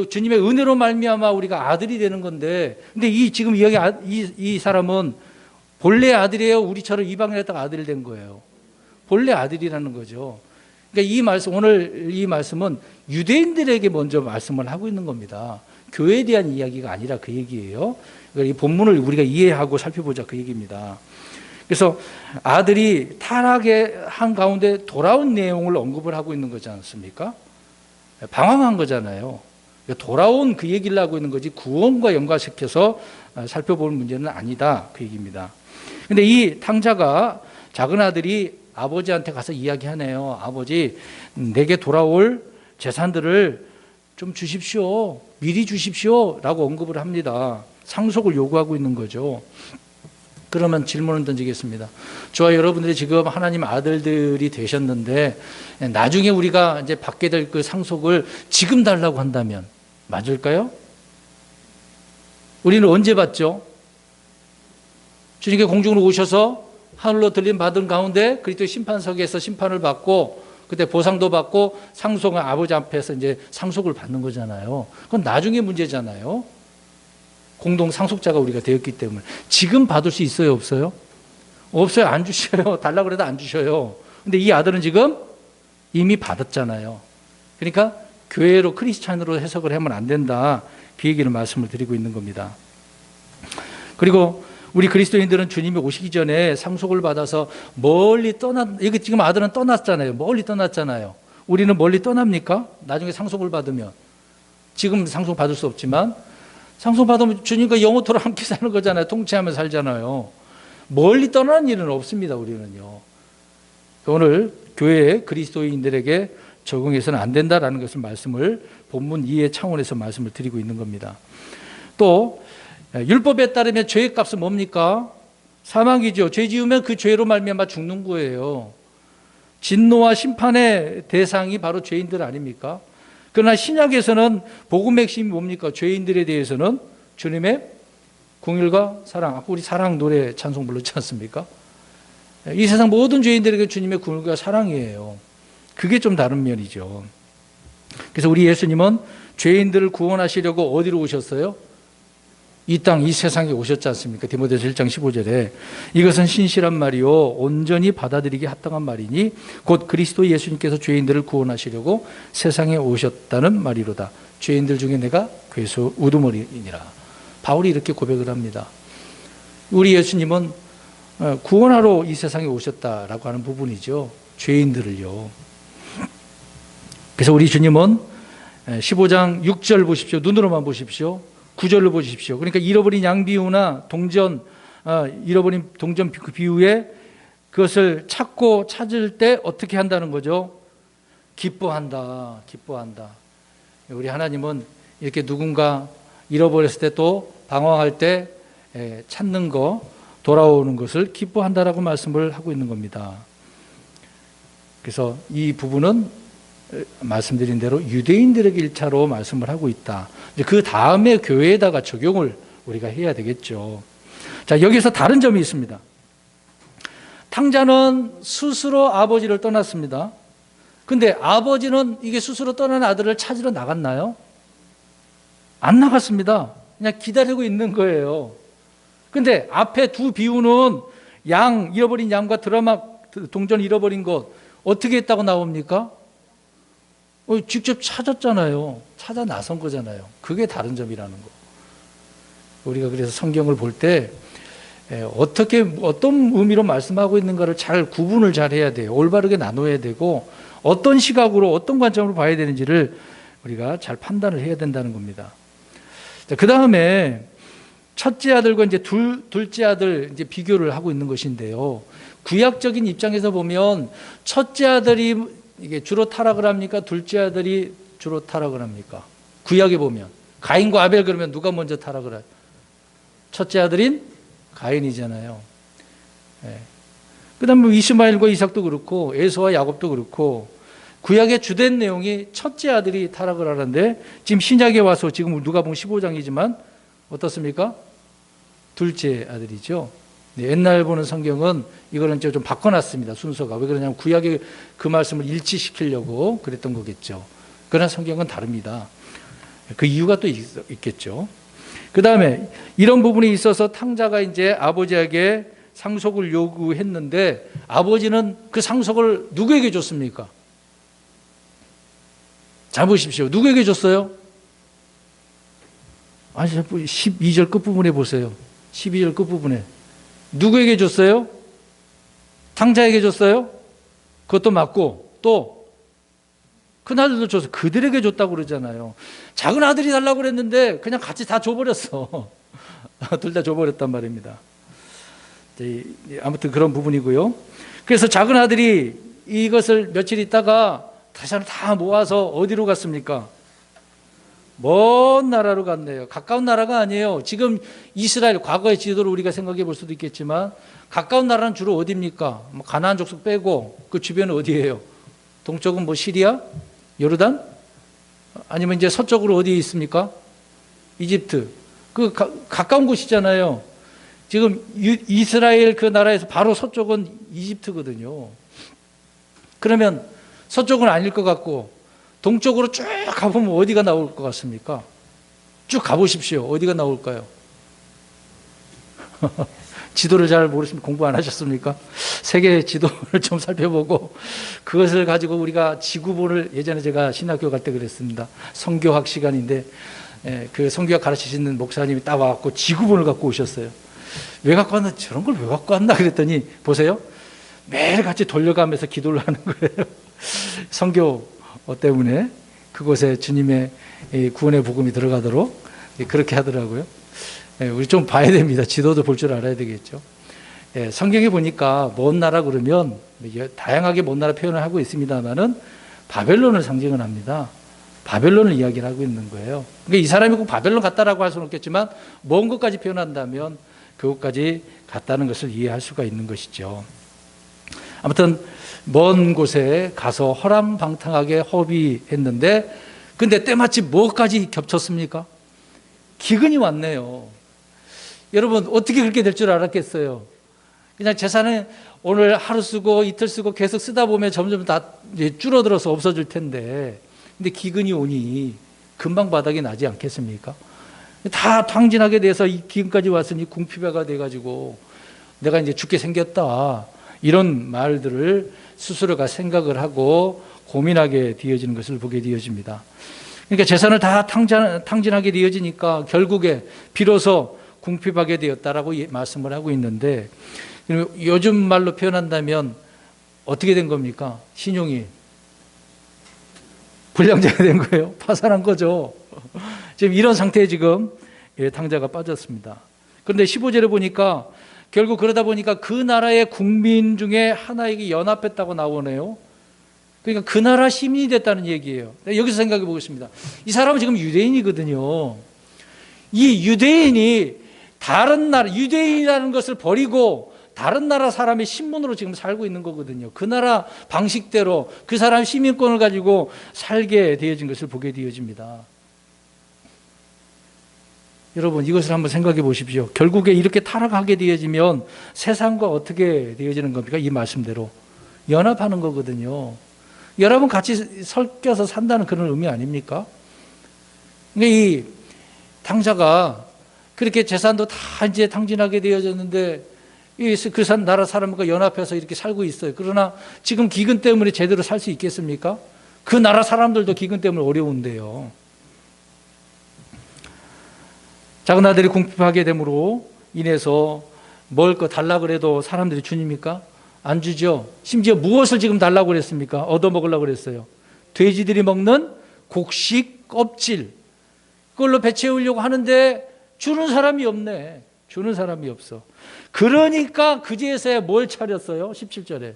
주님의 은혜로 말미암아 우리가 아들이 되는 건데, 근데 지금 이 사람은 본래 아들이에요. 우리처럼 이방인에다가 아들이 된 거예요. 본래 아들이라는 거죠. 그러니까 오늘 이 말씀은 유대인들에게 먼저 말씀을 하고 있는 겁니다. 교회에 대한 이야기가 아니라 그 얘기예요. 그러니까 이 본문을 우리가 이해하고 살펴보자 그 얘기입니다. 그래서 아들이 타락의 한 가운데 돌아온 내용을 언급을 하고 있는 거지 않습니까? 방황한 거잖아요. 돌아온 그 얘기를 하고 있는 거지 구원과 연관시켜서 살펴볼 문제는 아니다 그 얘기입니다. 그런데 이 탕자가 작은 아들이 아버지한테 가서 이야기하네요. 아버지, 내게 돌아올 재산들을 좀 주십시오. 미리 주십시오라고 언급을 합니다. 상속을 요구하고 있는 거죠. 그러면 질문을 던지겠습니다. 저와 여러분들이 지금 하나님 아들들이 되셨는데 나중에 우리가 이제 받게 될 그 상속을 지금 달라고 한다면 맞을까요? 우리는 언제 받죠? 주님께 공중으로 오셔서 하늘로 들림 받은 가운데 그리스도 심판석에서 심판을 받고 그때 보상도 받고 상속은 아버지 앞에서 이제 상속을 받는 거잖아요. 그건 나중에 문제잖아요. 공동 상속자가 우리가 되었기 때문에. 지금 받을 수 있어요, 없어요? 없어요. 안 주셔요. 달라고 그래도 안 주셔요. 근데 이 아들은 지금 이미 받았잖아요. 그러니까 교회로 크리스찬으로 해석을 하면 안 된다. 그 얘기를 말씀을 드리고 있는 겁니다. 그리고 우리 그리스도인들은 주님이 오시기 전에 상속을 받아서 멀리 여기 지금 아들은 떠났잖아요. 멀리 떠났잖아요. 우리는 멀리 떠납니까? 나중에 상속을 받으면. 지금 상속 받을 수 없지만 상속 받으면 주님과 영원토록 함께 사는 거잖아요. 통치하며 살잖아요. 멀리 떠나는 일은 없습니다. 우리는요. 오늘 교회 그리스도인들에게 적용해서는 안 된다라는 것을 말씀을 본문 2의 차원에서 말씀을 드리고 있는 겁니다. 또 율법에 따르면 죄의 값은 뭡니까? 사망이죠. 죄 지으면 그 죄로 말미암아 죽는 거예요. 진노와 심판의 대상이 바로 죄인들 아닙니까? 그러나 신약에서는 복음의 핵심이 뭡니까? 죄인들에 대해서는 주님의 긍휼과 사랑. 아까 우리 사랑 노래 찬송 불렀지 않습니까? 이 세상 모든 죄인들에게 주님의 긍휼과 사랑이에요. 그게 좀 다른 면이죠. 그래서 우리 예수님은 죄인들을 구원하시려고 어디로 오셨어요? 이 땅, 이 세상에 오셨지 않습니까? 디모데서 1장 15절에 이것은 신실한 말이요 온전히 받아들이기 합당한 말이니 곧 그리스도 예수님께서 죄인들을 구원하시려고 세상에 오셨다는 말이로다. 죄인들 중에 내가 괴수 우두머리이니라. 바울이 이렇게 고백을 합니다. 우리 예수님은 구원하러 이 세상에 오셨다라고 하는 부분이죠. 죄인들을요. 그래서 우리 주님은 15장 6절 보십시오. 눈으로만 보십시오. 9절로 보십시오. 그러니까 잃어버린 양 비유나 잃어버린 동전 비유에 그것을 찾고 찾을 때 어떻게 한다는 거죠? 기뻐한다. 기뻐한다. 우리 하나님은 이렇게 누군가 잃어버렸을 때 또 방황할 때 찾는 거, 돌아오는 것을 기뻐한다라고 말씀을 하고 있는 겁니다. 그래서 이 부분은 말씀드린 대로 유대인들에게 1차로 말씀을 하고 있다. 그 다음에 교회에다가 적용을 우리가 해야 되겠죠. 자, 여기서 다른 점이 있습니다. 탕자는 스스로 아버지를 떠났습니다. 근데 아버지는 이게 스스로 떠난 아들을 찾으러 나갔나요? 안 나갔습니다. 그냥 기다리고 있는 거예요. 근데 앞에 두 비유는 잃어버린 양과 동전 잃어버린 것 어떻게 했다고 나옵니까? 직접 찾았잖아요. 찾아 나선 거잖아요. 그게 다른 점이라는 거. 우리가 그래서 성경을 볼 때 어떤 의미로 말씀하고 있는가를 잘 구분을 잘 해야 돼요. 올바르게 나눠야 되고 어떤 시각으로 어떤 관점으로 봐야 되는지를 우리가 잘 판단을 해야 된다는 겁니다. 그 다음에 첫째 아들과 이제 둘째 아들 이제 비교를 하고 있는 것인데요. 구약적인 입장에서 보면 첫째 아들이 이게 주로 타락을 합니까? 둘째 아들이 주로 타락을 합니까? 구약에 보면 가인과 아벨 그러면 누가 먼저 타락을 해요? 첫째 아들인 가인이잖아요. 그 다음에 이스마엘과 이삭도 그렇고 에서와 야곱도 그렇고 구약의 주된 내용이 첫째 아들이 타락을 하는데 지금 신약에 와서 지금 누가복음 15장이지만 어떻습니까? 둘째 아들이죠. 옛날 보는 성경은 이거는 좀 바꿔놨습니다. 순서가. 왜 그러냐면 구약의 그 말씀을 일치시키려고 그랬던 거겠죠. 그러나 성경은 다릅니다. 그 이유가 또 있겠죠. 그 다음에 이런 부분에 있어서 탕자가 이제 아버지에게 상속을 요구했는데 아버지는 그 상속을 누구에게 줬습니까? 잘 보십시오. 누구에게 줬어요? 12절 끝부분에 보세요. 12절 끝부분에. 누구에게 줬어요? 탕자에게 줬어요? 그것도 맞고 또 큰아들도 줘서 그들에게 줬다고 그러잖아요. 작은 아들이 달라고 그랬는데 그냥 같이 다 줘버렸어. 둘 다 줘버렸단 말입니다. 아무튼 그런 부분이고요. 그래서 작은 아들이 이것을 며칠 있다가 다시 다 모아서 어디로 갔습니까? 먼 나라로 갔네요. 가까운 나라가 아니에요. 지금 이스라엘 과거의 지도를 우리가 생각해 볼 수도 있겠지만 가까운 나라는 주로 어디입니까? 뭐 가나안 족속 빼고 그 주변은 어디예요? 동쪽은 뭐 시리아? 요르단? 아니면 이제 서쪽으로 어디 있습니까? 이집트. 그 가까운 곳이잖아요. 지금 이스라엘 그 나라에서 바로 서쪽은 이집트거든요. 그러면 서쪽은 아닐 것 같고 동쪽으로 쭉 가보면 어디가 나올 것 같습니까? 쭉 가보십시오. 어디가 나올까요? 지도를 잘 모르시면 공부 안 하셨습니까? 세계 지도를 좀 살펴보고 그것을 가지고 우리가 지구본을 예전에 제가 신학교 갈 때 그랬습니다. 성교학 시간인데 그 성교학 가르치시는 목사님이 딱 와갖고 지구본을 갖고 오셨어요. 왜 갖고 왔나? 저런 걸 왜 갖고 왔나? 그랬더니 보세요. 매일 같이 돌려가면서 기도를 하는 거예요. 성교 때문에 그곳에 주님의 구원의 복음이 들어가도록 그렇게 하더라고요. 우리 좀 봐야 됩니다. 지도도 볼 줄 알아야 되겠죠. 성경에 보니까 먼 나라 그러면 다양하게 먼 나라 표현을 하고 있습니다만은 바벨론을 상징을 합니다. 바벨론을 이야기를 하고 있는 거예요. 그러니까 이 사람이 꼭 바벨론 갔다라고 할 수는 없겠지만 먼 것까지 표현한다면 그것까지 갔다는 것을 이해할 수가 있는 것이죠. 아무튼 먼 곳에 가서 허랑방탕하게 허비했는데 근데 때마침 뭐까지 겹쳤습니까? 기근이 왔네요. 여러분 어떻게 그렇게 될 줄 알았겠어요? 그냥 재산을 오늘 하루 쓰고 이틀 쓰고 계속 쓰다 보면 점점 다 줄어들어서 없어질 텐데 근데 기근이 오니 금방 바닥이 나지 않겠습니까? 다 탕진하게 돼서 이 기근까지 왔으니 궁핍해가 돼가지고 내가 이제 죽게 생겼다 이런 말들을 스스로가 생각을 하고 고민하게 되어지는 것을 보게 되어집니다. 그러니까 재산을 다 탕진하게 되어지니까 결국에 비로소 궁핍하게 되었다라고 말씀을 하고 있는데 요즘 말로 표현한다면 어떻게 된 겁니까? 신용이 불량자가 된 거예요. 파산한 거죠. 지금 이런 상태에 지금 탕자가 빠졌습니다. 그런데 15절에 보니까 결국 그러다 보니까 그 나라의 국민 중에 하나에게 연합했다고 나오네요. 그러니까 그 나라 시민이 됐다는 얘기예요. 여기서 생각해 보겠습니다. 이 사람은 지금 유대인이거든요. 이 유대인이 다른 나라, 유대인이라는 것을 버리고 다른 나라 사람의 신분으로 지금 살고 있는 거거든요. 그 나라 방식대로 그 사람 시민권을 가지고 살게 되어진 것을 보게 되어집니다. 여러분 이것을 한번 생각해 보십시오. 결국에 이렇게 타락하게 되어지면 세상과 어떻게 되어지는 겁니까? 이 말씀대로 연합하는 거거든요. 여러분 같이 섞여서 산다는 그런 의미 아닙니까? 그러니까 이 탕자가 그렇게 재산도 다 이제 탕진하게 되어졌는데 그 나라 사람과 연합해서 이렇게 살고 있어요. 그러나 지금 기근 때문에 제대로 살 수 있겠습니까? 그 나라 사람들도 기근 때문에 어려운데요. 작은 아들이 궁핍하게 됨으로 인해서 먹을 거 달라고 그래도 사람들이 주니까 안 주죠. 심지어 무엇을 지금 달라고 그랬습니까? 얻어먹으려고 그랬어요. 돼지들이 먹는 곡식 껍질. 그걸로 배 채우려고 하는데 주는 사람이 없네. 주는 사람이 없어. 그러니까 그제서야 뭘 차렸어요? 17절에.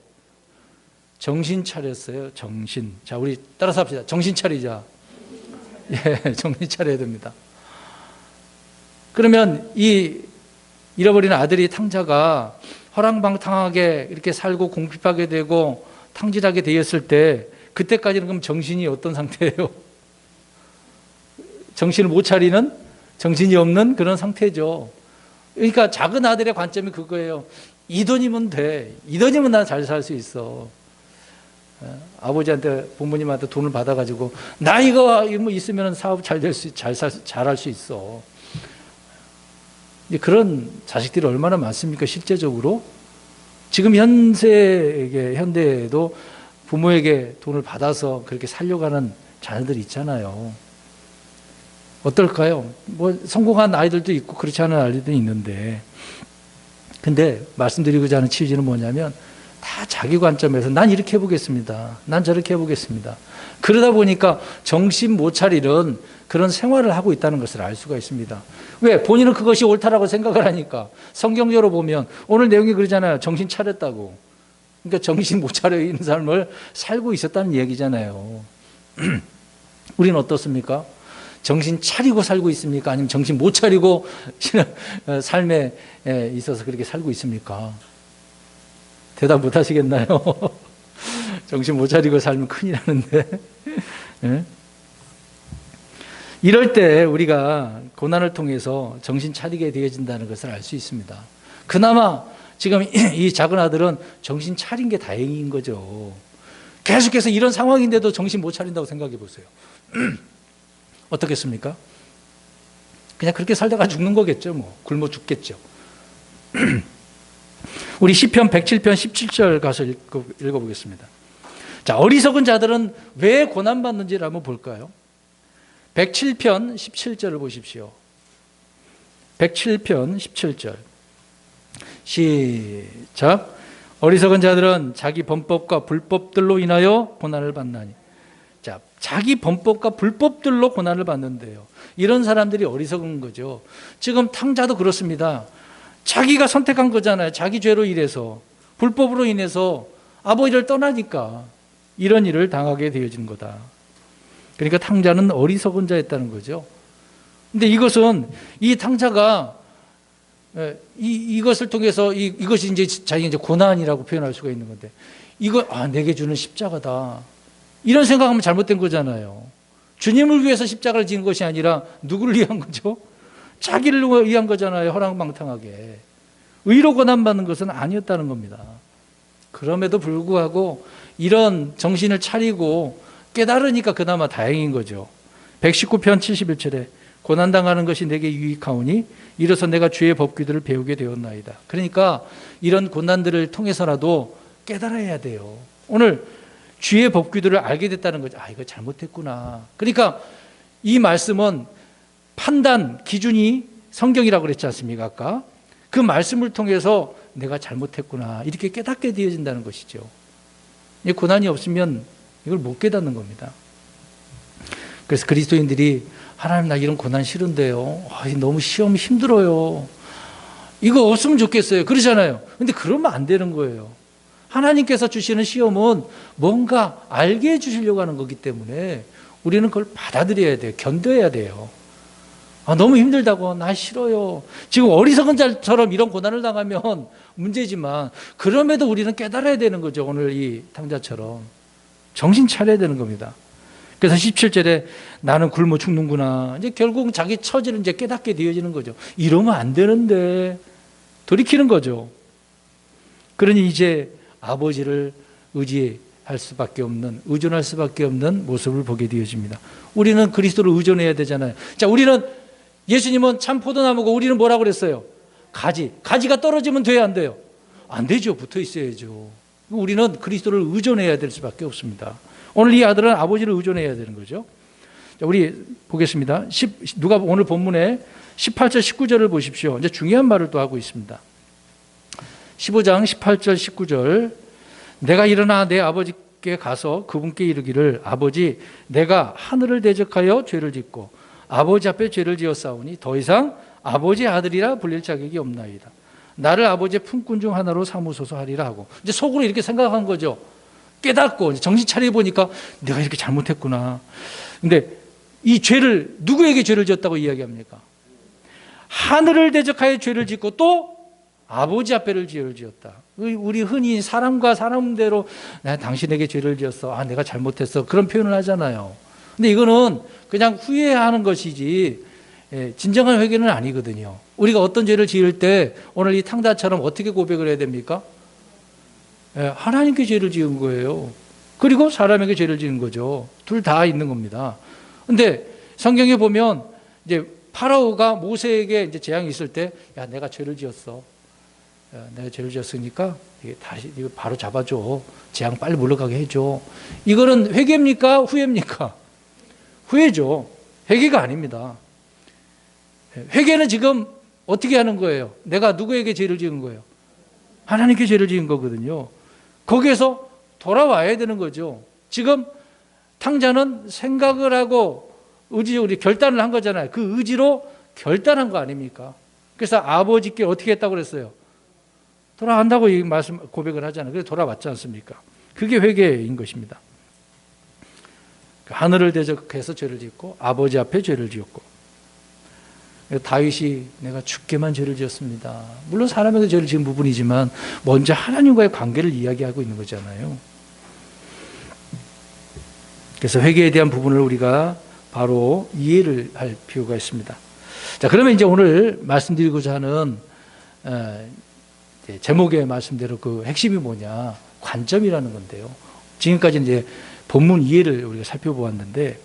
정신 차렸어요. 정신. 자, 우리 따라서 합시다. 정신 차리자. 예, 정신 차려야 됩니다. 그러면 이 잃어버린 아들이 탕자가 허랑방탕하게 이렇게 살고 궁핍하게 되고 탕진하게 되었을 때 그때까지는 그럼 정신이 어떤 상태예요? 정신을 못 차리는 정신이 없는 그런 상태죠. 그러니까 작은 아들의 관점이 그거예요. 이 돈이면 돼. 이 돈이면 난 잘 살 수 있어. 아버지한테 부모님한테 돈을 받아가지고 나 이거 뭐 있으면 사업 잘할 수 있어. 그런 자식들이 얼마나 많습니까? 실제적으로 지금 현대에도 부모에게 돈을 받아서 그렇게 살려고 하는 자녀들이 있잖아요. 어떨까요? 뭐 성공한 아이들도 있고 그렇지 않은 아이들도 있는데, 근데 말씀드리고자 하는 취지는 뭐냐면 다 자기 관점에서 난 이렇게 해보겠습니다. 난 저렇게 해보겠습니다. 그러다 보니까 정신 못 차리는 그런 생활을 하고 있다는 것을 알 수가 있습니다. 왜? 본인은 그것이 옳다라고 생각을 하니까. 성경적으로 보면 오늘 내용이 그러잖아요. 정신 차렸다고. 그러니까 정신 못 차려 있는 삶을 살고 있었다는 얘기잖아요. 우리는 어떻습니까? 정신 차리고 살고 있습니까? 아니면 정신 못 차리고 삶에 있어서 그렇게 살고 있습니까? 대답 못 하시겠나요? 정신 못 차리고 살면 큰일 나는데. 예? 이럴 때 우리가 고난을 통해서 정신 차리게 되어진다는 것을 알 수 있습니다. 그나마 지금 이 작은 아들은 정신 차린 게 다행인 거죠. 계속해서 이런 상황인데도 정신 못 차린다고 생각해 보세요. 어떻겠습니까? 그냥 그렇게 살다가 죽는 거겠죠. 뭐 굶어 죽겠죠. 우리 시편 107편 17절 가서 읽어보겠습니다. 자, 어리석은 자들은 왜 고난받는지를 한번 볼까요? 107편 17절을 보십시오. 107편 17절 시작. 어리석은 자들은 자기 범법과 불법들로 인하여 고난을 받나니. 자, 자기 범법과 불법들로 고난을 받는데요. 이런 사람들이 어리석은 거죠. 지금 탕자도 그렇습니다. 자기가 선택한 거잖아요. 자기 죄로 인해서, 불법으로 인해서 아버지를 떠나니까 이런 일을 당하게 되어진 거다. 그러니까 탕자는 어리석은 자였다는 거죠. 근데 이것은 이 탕자가 이것을 통해서 이것이 이제 자기 이제 고난이라고 표현할 수가 있는 건데, 이거 내게 주는 십자가다. 이런 생각하면 잘못된 거잖아요. 주님을 위해서 십자가를 지은 것이 아니라 누구를 위한 거죠? 자기를 위한 거잖아요. 허랑방탕하게. 의로 고난받는 것은 아니었다는 겁니다. 그럼에도 불구하고 이런 정신을 차리고 깨달으니까 그나마 다행인 거죠. 119편 71절에 고난당하는 것이 내게 유익하오니 이로써 내가 주의 법규들을 배우게 되었나이다. 그러니까 이런 고난들을 통해서라도 깨달아야 돼요. 오늘 주의 법규들을 알게 됐다는 거죠. 이거 잘못했구나. 그러니까 이 말씀은 판단 기준이 성경이라고 그랬지 않습니까? 아까 그 말씀을 통해서 내가 잘못했구나 이렇게 깨닫게 되어진다는 것이죠. 고난이 없으면 이걸 못 깨닫는 겁니다. 그래서 그리스도인들이 하나님 나 이런 고난 싫은데요. 너무 시험 힘들어요. 이거 없으면 좋겠어요. 그러잖아요. 근데 그러면 안 되는 거예요. 하나님께서 주시는 시험은 뭔가 알게 해주시려고 하는 거기 때문에 우리는 그걸 받아들여야 돼요. 견뎌야 돼요. 너무 힘들다고 나 싫어요. 지금 어리석은 자처럼 이런 고난을 당하면 문제지만 그럼에도 우리는 깨달아야 되는 거죠. 오늘 이 탕자처럼 정신 차려야 되는 겁니다. 그래서 17절에 나는 굶어 죽는구나. 이제 결국 자기 처지를 이제 깨닫게 되어지는 거죠. 이러면 안 되는데 돌이키는 거죠. 그러니 이제 아버지를 의지할 수밖에 없는, 의존할 수밖에 없는 모습을 보게 되어집니다. 우리는 그리스도를 의존해야 되잖아요. 자, 예수님은 참 포도나무고 우리는 뭐라고 그랬어요? 가지가 떨어지면 돼야 안 돼요? 안 되죠. 붙어 있어야죠. 우리는 그리스도를 의존해야 될 수밖에 없습니다. 오늘 이 아들은 아버지를 의존해야 되는 거죠. 자, 우리 보겠습니다. 누가 오늘 본문에 18절 19절을 보십시오. 이제 중요한 말을 또 하고 있습니다. 15장 18절 19절 내가 일어나 내 아버지께 가서 그분께 이르기를 아버지 내가 하늘을 대적하여 죄를 짓고 아버지 앞에 죄를 지었사오니 더 이상 아버지의 아들이라 불릴 자격이 없나이다. 나를 아버지의 품꾼 중 하나로 삼으소서 하리라 하고 이제 속으로 이렇게 생각한 거죠. 깨닫고 정신 차려 보니까 내가 이렇게 잘못했구나. 근데 이 죄를 누구에게 죄를 지었다고 이야기합니까? 하늘을 대적하여 죄를 짓고 또 아버지 앞에를 죄를 지었다. 우리 흔히 사람과 사람대로 당신에게 죄를 지었어. 내가 잘못했어. 그런 표현을 하잖아요. 근데 이거는 그냥 후회하는 것이지 진정한 회개는 아니거든요. 우리가 어떤 죄를 지을 때 오늘 이 탕자처럼 어떻게 고백을 해야 됩니까? 하나님께 죄를 지은 거예요. 그리고 사람에게 죄를 지은 거죠. 둘 다 있는 겁니다. 근데 성경에 보면 이제 파라오가 모세에게 이제 재앙이 있을 때 내가 죄를 지었어. 내가 죄를 지었으니까 다시 이거 바로 잡아줘. 재앙 빨리 물러가게 해줘. 이거는 회개입니까? 후회입니까? 후회죠. 회개가 아닙니다. 회개는 지금 어떻게 하는 거예요? 내가 누구에게 죄를 지은 거예요? 하나님께 죄를 지은 거거든요. 거기에서 돌아와야 되는 거죠. 지금 탕자는 생각을 하고 우리 결단을 한 거잖아요. 그 의지로 결단한 거 아닙니까? 그래서 아버지께 어떻게 했다고 그랬어요? 돌아간다고 이 말씀 고백을 하잖아요. 그래서 돌아왔지 않습니까? 그게 회개인 것입니다. 하늘을 대적해서 죄를 짓고 아버지 앞에 죄를 지었고, 다윗이 내가 주께만 죄를 지었습니다. 물론 사람에게 죄를 지은 부분이지만 먼저 하나님과의 관계를 이야기하고 있는 거잖아요. 그래서 회개에 대한 부분을 우리가 바로 이해를 할 필요가 있습니다. 자, 그러면 이제 오늘 말씀드리고자 하는 제목의 말씀대로 그 핵심이 뭐냐, 관점이라는 건데요. 지금까지 이제 본문 이해를 우리가 살펴보았는데,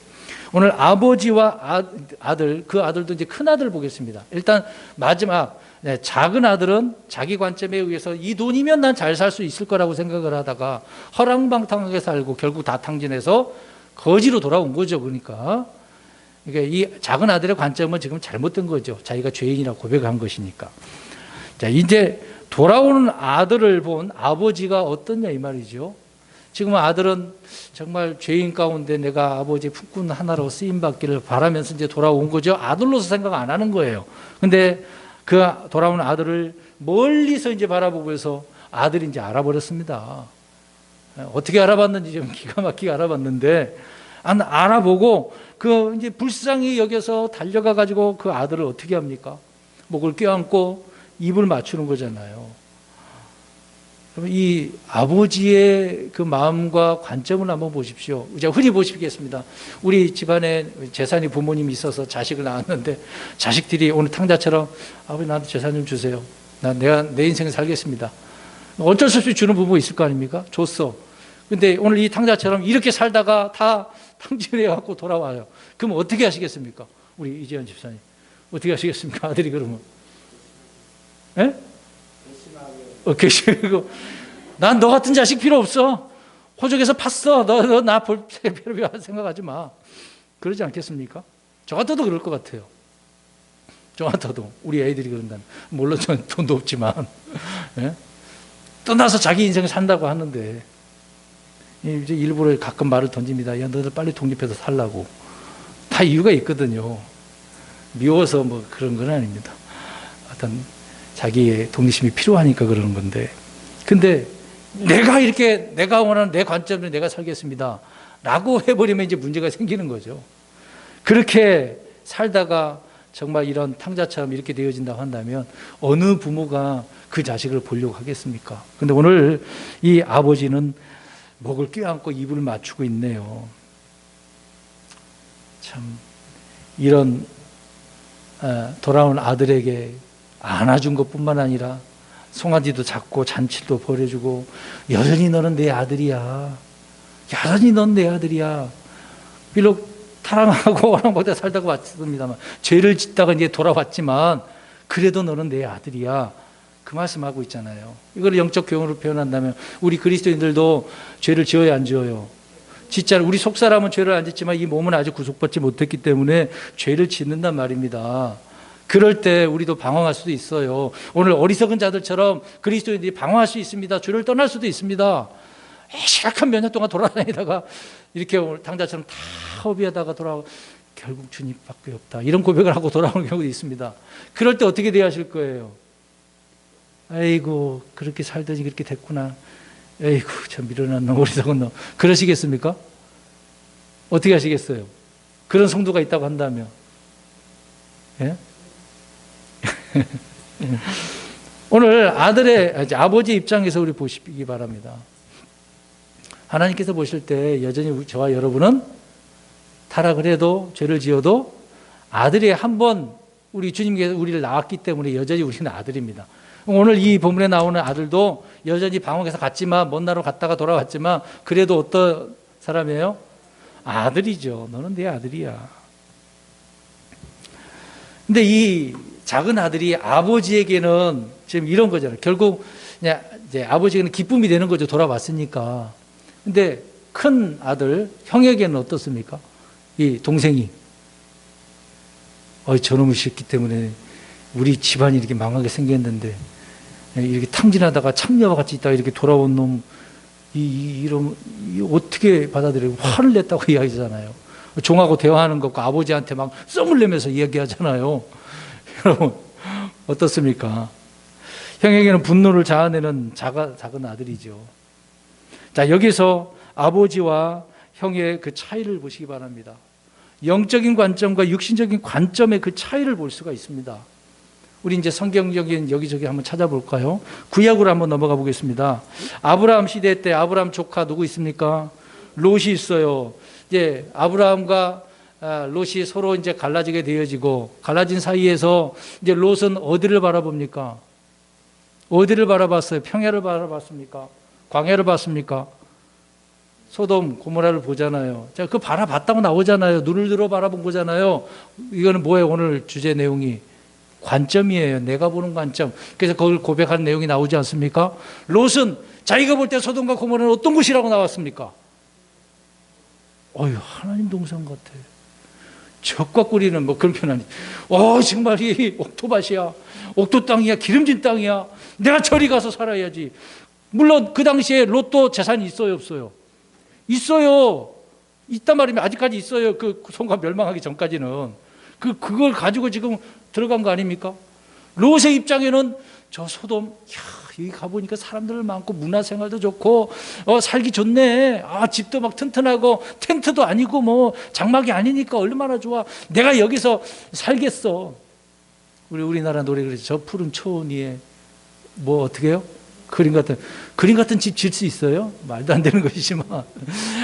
오늘 아버지와 아들, 그 아들도 이제 큰 아들 보겠습니다. 일단 마지막 작은 아들은 자기 관점에 의해서 이 돈이면 난 잘 살 수 있을 거라고 생각을 하다가 허랑방탕하게 살고 결국 다 탕진해서 거지로 돌아온 거죠. 그러니까 이 작은 아들의 관점은 지금 잘못된 거죠. 자기가 죄인이라고 고백한 것이니까. 자, 이제 돌아오는 아들을 본 아버지가 어떻냐 이 말이죠. 지금 아들은 정말 죄인 가운데 내가 아버지의 품꾼 하나로 쓰임받기를 바라면서 이제 돌아온 거죠. 아들로서 생각 안 하는 거예요. 근데 그 돌아오는 아들을 멀리서 이제 바라보고 해서 아들이 이제 알아버렸습니다. 어떻게 알아봤는지 좀 기가 막히게 알아봤는데, 알아보고 그 이제 불쌍히 여겨서 달려가 가지고 그 아들을 어떻게 합니까? 목을 껴안고 입을 맞추는 거잖아요. 이 아버지의 그 마음과 관점을 한번 보십시오. 이제 흔히 보시겠습니다. 우리 집안에 재산이 부모님이 있어서 자식을 낳았는데 자식들이 오늘 탕자처럼 아버지 나한테 재산 좀 주세요. 내가 내 인생을 살겠습니다. 어쩔 수 없이 주는 부모 있을 거 아닙니까? 줬어. 근데 오늘 이 탕자처럼 이렇게 살다가 다 탕진해 갖고 돌아와요. 그럼 어떻게 하시겠습니까? 우리 이재현 집사님. 어떻게 하시겠습니까? 아들이 그러면. 예? 계시고, 난 너 같은 자식 필요 없어. 호적에서 팠어. 너 나 볼 필요 생각하지 마. 그러지 않겠습니까? 저 같아도 그럴 것 같아요. 저 같아도 우리 애들이 그런다면, 물론 전 돈도 없지만, 예? 떠나서 자기 인생을 산다고 하는데 이제 일부러 가끔 말을 던집니다. 야, 너들 빨리 독립해서 살라고. 다 이유가 있거든요. 미워서 뭐 그런 건 아닙니다. 어떤 자기의 독립심이 필요하니까 그러는 건데, 근데 내가 이렇게 내가 원하는 내 관점으로 내가 살겠습니다 라고 해버리면 이제 문제가 생기는 거죠. 그렇게 살다가 정말 이런 탕자처럼 이렇게 되어진다고 한다면 어느 부모가 그 자식을 보려고 하겠습니까? 근데 오늘 이 아버지는 목을 껴안고 입을 맞추고 있네요. 참 이런 돌아온 아들에게 안아준 것뿐만 아니라 송아지도 잡고 잔치도 벌여주고, 여전히 너는 내 아들이야. 여전히 넌 내 아들이야. 비록 타랑하고 호랑보다 살다가 왔습니다만, 죄를 짓다가 이제 돌아왔지만 그래도 너는 내 아들이야. 그 말씀하고 있잖아요. 이걸 영적 교훈으로 표현한다면 우리 그리스도인들도 죄를 지어야 안 지어요? 짓잖아요. 우리 속사람은 죄를 안 짓지만 이 몸은 아직 구속받지 못했기 때문에 죄를 짓는단 말입니다. 그럴 때 우리도 방황할 수도 있어요. 오늘 어리석은 자들처럼 그리스도인들이 방황할 수 있습니다. 죄를 떠날 수도 있습니다. 시각한 몇 년 동안 돌아다니다가 이렇게 오늘 당자처럼 다 허비하다가 돌아오고 결국 주님밖에 없다, 이런 고백을 하고 돌아오는 경우도 있습니다. 그럴 때 어떻게 대하실 거예요? 아이고 그렇게 살더니 그렇게 됐구나. 아이고 참 미련한 놈, 어리석은 놈. 그러시겠습니까? 어떻게 하시겠어요? 그런 성도가 있다고 한다면. 예? 오늘 아버지 입장에서 우리 보시기 바랍니다. 하나님께서 보실 때 여전히 저와 여러분은 타락을 해도 죄를 지어도 아들이 한 번 우리 주님께서 우리를 낳았기 때문에 여전히 우리는 아들입니다. 오늘 이 본문에 나오는 아들도 여전히 방황해서 갔지만, 먼 나라로 갔다가 돌아왔지만 그래도 어떤 사람이에요? 아들이죠. 너는 내 아들이야. 근데 이 작은 아들이 아버지에게는 지금 이런 거잖아요. 결국 이제 아버지에게는 기쁨이 되는 거죠. 돌아왔으니까. 근데 큰 아들, 형에게는 어떻습니까? 이 동생이 저놈의 새끼 때문에 우리 집안이 이렇게 망하게 생겼는데 이렇게 탕진하다가 참녀와 같이 있다가 이렇게 돌아온 놈, 이런 어떻게 받아들여요? 화를 냈다고 이야기하잖아요. 종하고 대화하는 것과 아버지한테 막 썸을 내면서 이야기하잖아요. 여러분 어떻습니까? 형에게는 분노를 자아내는 작은 아들이죠. 자, 여기서 아버지와 형의 그 차이를 보시기 바랍니다. 영적인 관점과 육신적인 관점의 그 차이를 볼 수가 있습니다. 우리 이제 성경적인 여기저기 한번 찾아볼까요? 구약으로 한번 넘어가 보겠습니다. 아브라함 시대 때 아브라함 조카 누구 있습니까? 롯이 있어요. 이제 아브라함과 롯이 서로 이제 갈라지게 되어지고, 갈라진 사이에서 이제 롯은 어디를 바라봅니까? 어디를 바라봤어요? 평야를 바라봤습니까? 광야를 봤습니까? 소돔 고모라를 보잖아요. 자, 그 바라봤다고 나오잖아요. 눈을 들어 바라본 거잖아요. 이거는 뭐예요? 오늘 주제 내용이 관점이에요. 내가 보는 관점. 그래서 그걸 고백하는 내용이 나오지 않습니까? 롯은 자기가 볼 때 소돔과 고모라는 어떤 곳이라고 나왔습니까? 하나님 동산 같아. 적과 꿀이는 뭐 그런 표현 아니지. 정말 이 옥토밭이야. 옥토 땅이야. 기름진 땅이야. 내가 저리 가서 살아야지. 물론 그 당시에 롯도 재산이 있어요, 없어요? 있어요. 있단 말이면 아직까지 있어요. 그 손과 멸망하기 전까지는. 그걸 가지고 지금 들어간 거 아닙니까? 롯의 입장에는 저 소돔, 여기 가보니까 사람들 많고 문화생활도 좋고 살기 좋네. 집도 막 튼튼하고 텐트도 아니고 뭐 장막이 아니니까 얼마나 좋아. 내가 여기서 살겠어. 우리나라 노래 그러죠. 저 푸른 초원 위에 뭐 어떻게 해요? 그림 같은 집 질 수 있어요? 말도 안 되는 것이지만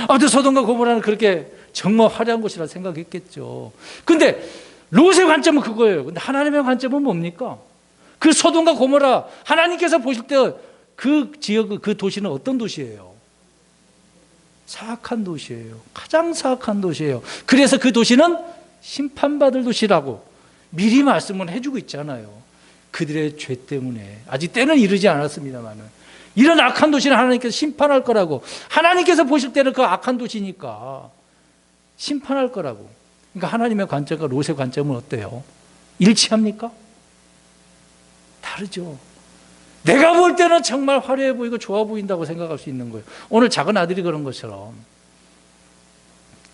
아무튼 소돔과 고모라는 그렇게 정말 화려한 곳이라 생각했겠죠. 근데 롯의 관점은 그거예요. 근데 하나님의 관점은 뭡니까? 그 소돔과 고모라, 하나님께서 보실 때 그 지역, 그 도시는 어떤 도시예요? 사악한 도시예요. 가장 사악한 도시예요. 그래서 그 도시는 심판받을 도시라고 미리 말씀을 해주고 있잖아요. 그들의 죄 때문에. 아직 때는 이르지 않았습니다만은 이런 악한 도시는 하나님께서 심판할 거라고. 하나님께서 보실 때는 그 악한 도시니까 심판할 거라고. 그러니까 하나님의 관점과 롯의 관점은 어때요? 일치합니까? 다르죠. 내가 볼 때는 정말 화려해 보이고 좋아 보인다고 생각할 수 있는 거예요. 오늘 작은 아들이 그런 것처럼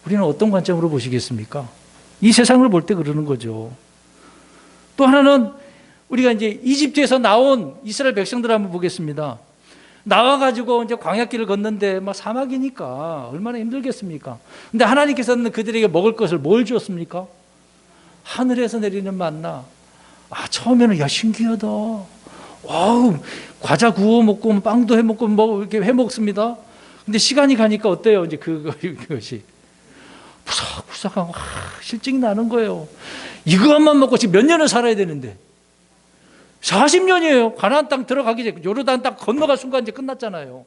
우리는 어떤 관점으로 보시겠습니까? 이 세상을 볼 때 그러는 거죠. 또 하나는 우리가 이제 이집트에서 나온 이스라엘 백성들 한번 보겠습니다. 나와가지고 이제 광야길을 걷는데 막 사막이니까 얼마나 힘들겠습니까? 근데 하나님께서는 그들에게 먹을 것을 뭘 주었습니까? 하늘에서 내리는 만나. 처음에는 야 신기하다. 와우, 과자 구워 먹고 빵도 해 먹고 뭐 이렇게 해 먹습니다. 근데 시간이 가니까 어때요? 이제 그것이 부삭부삭하고 실증이 나는 거예요. 이것만 먹고 지금 몇 년을 살아야 되는데 40년이에요. 가나안 땅 들어가기 전에 요르단 땅 건너갈 순간 이제 끝났잖아요.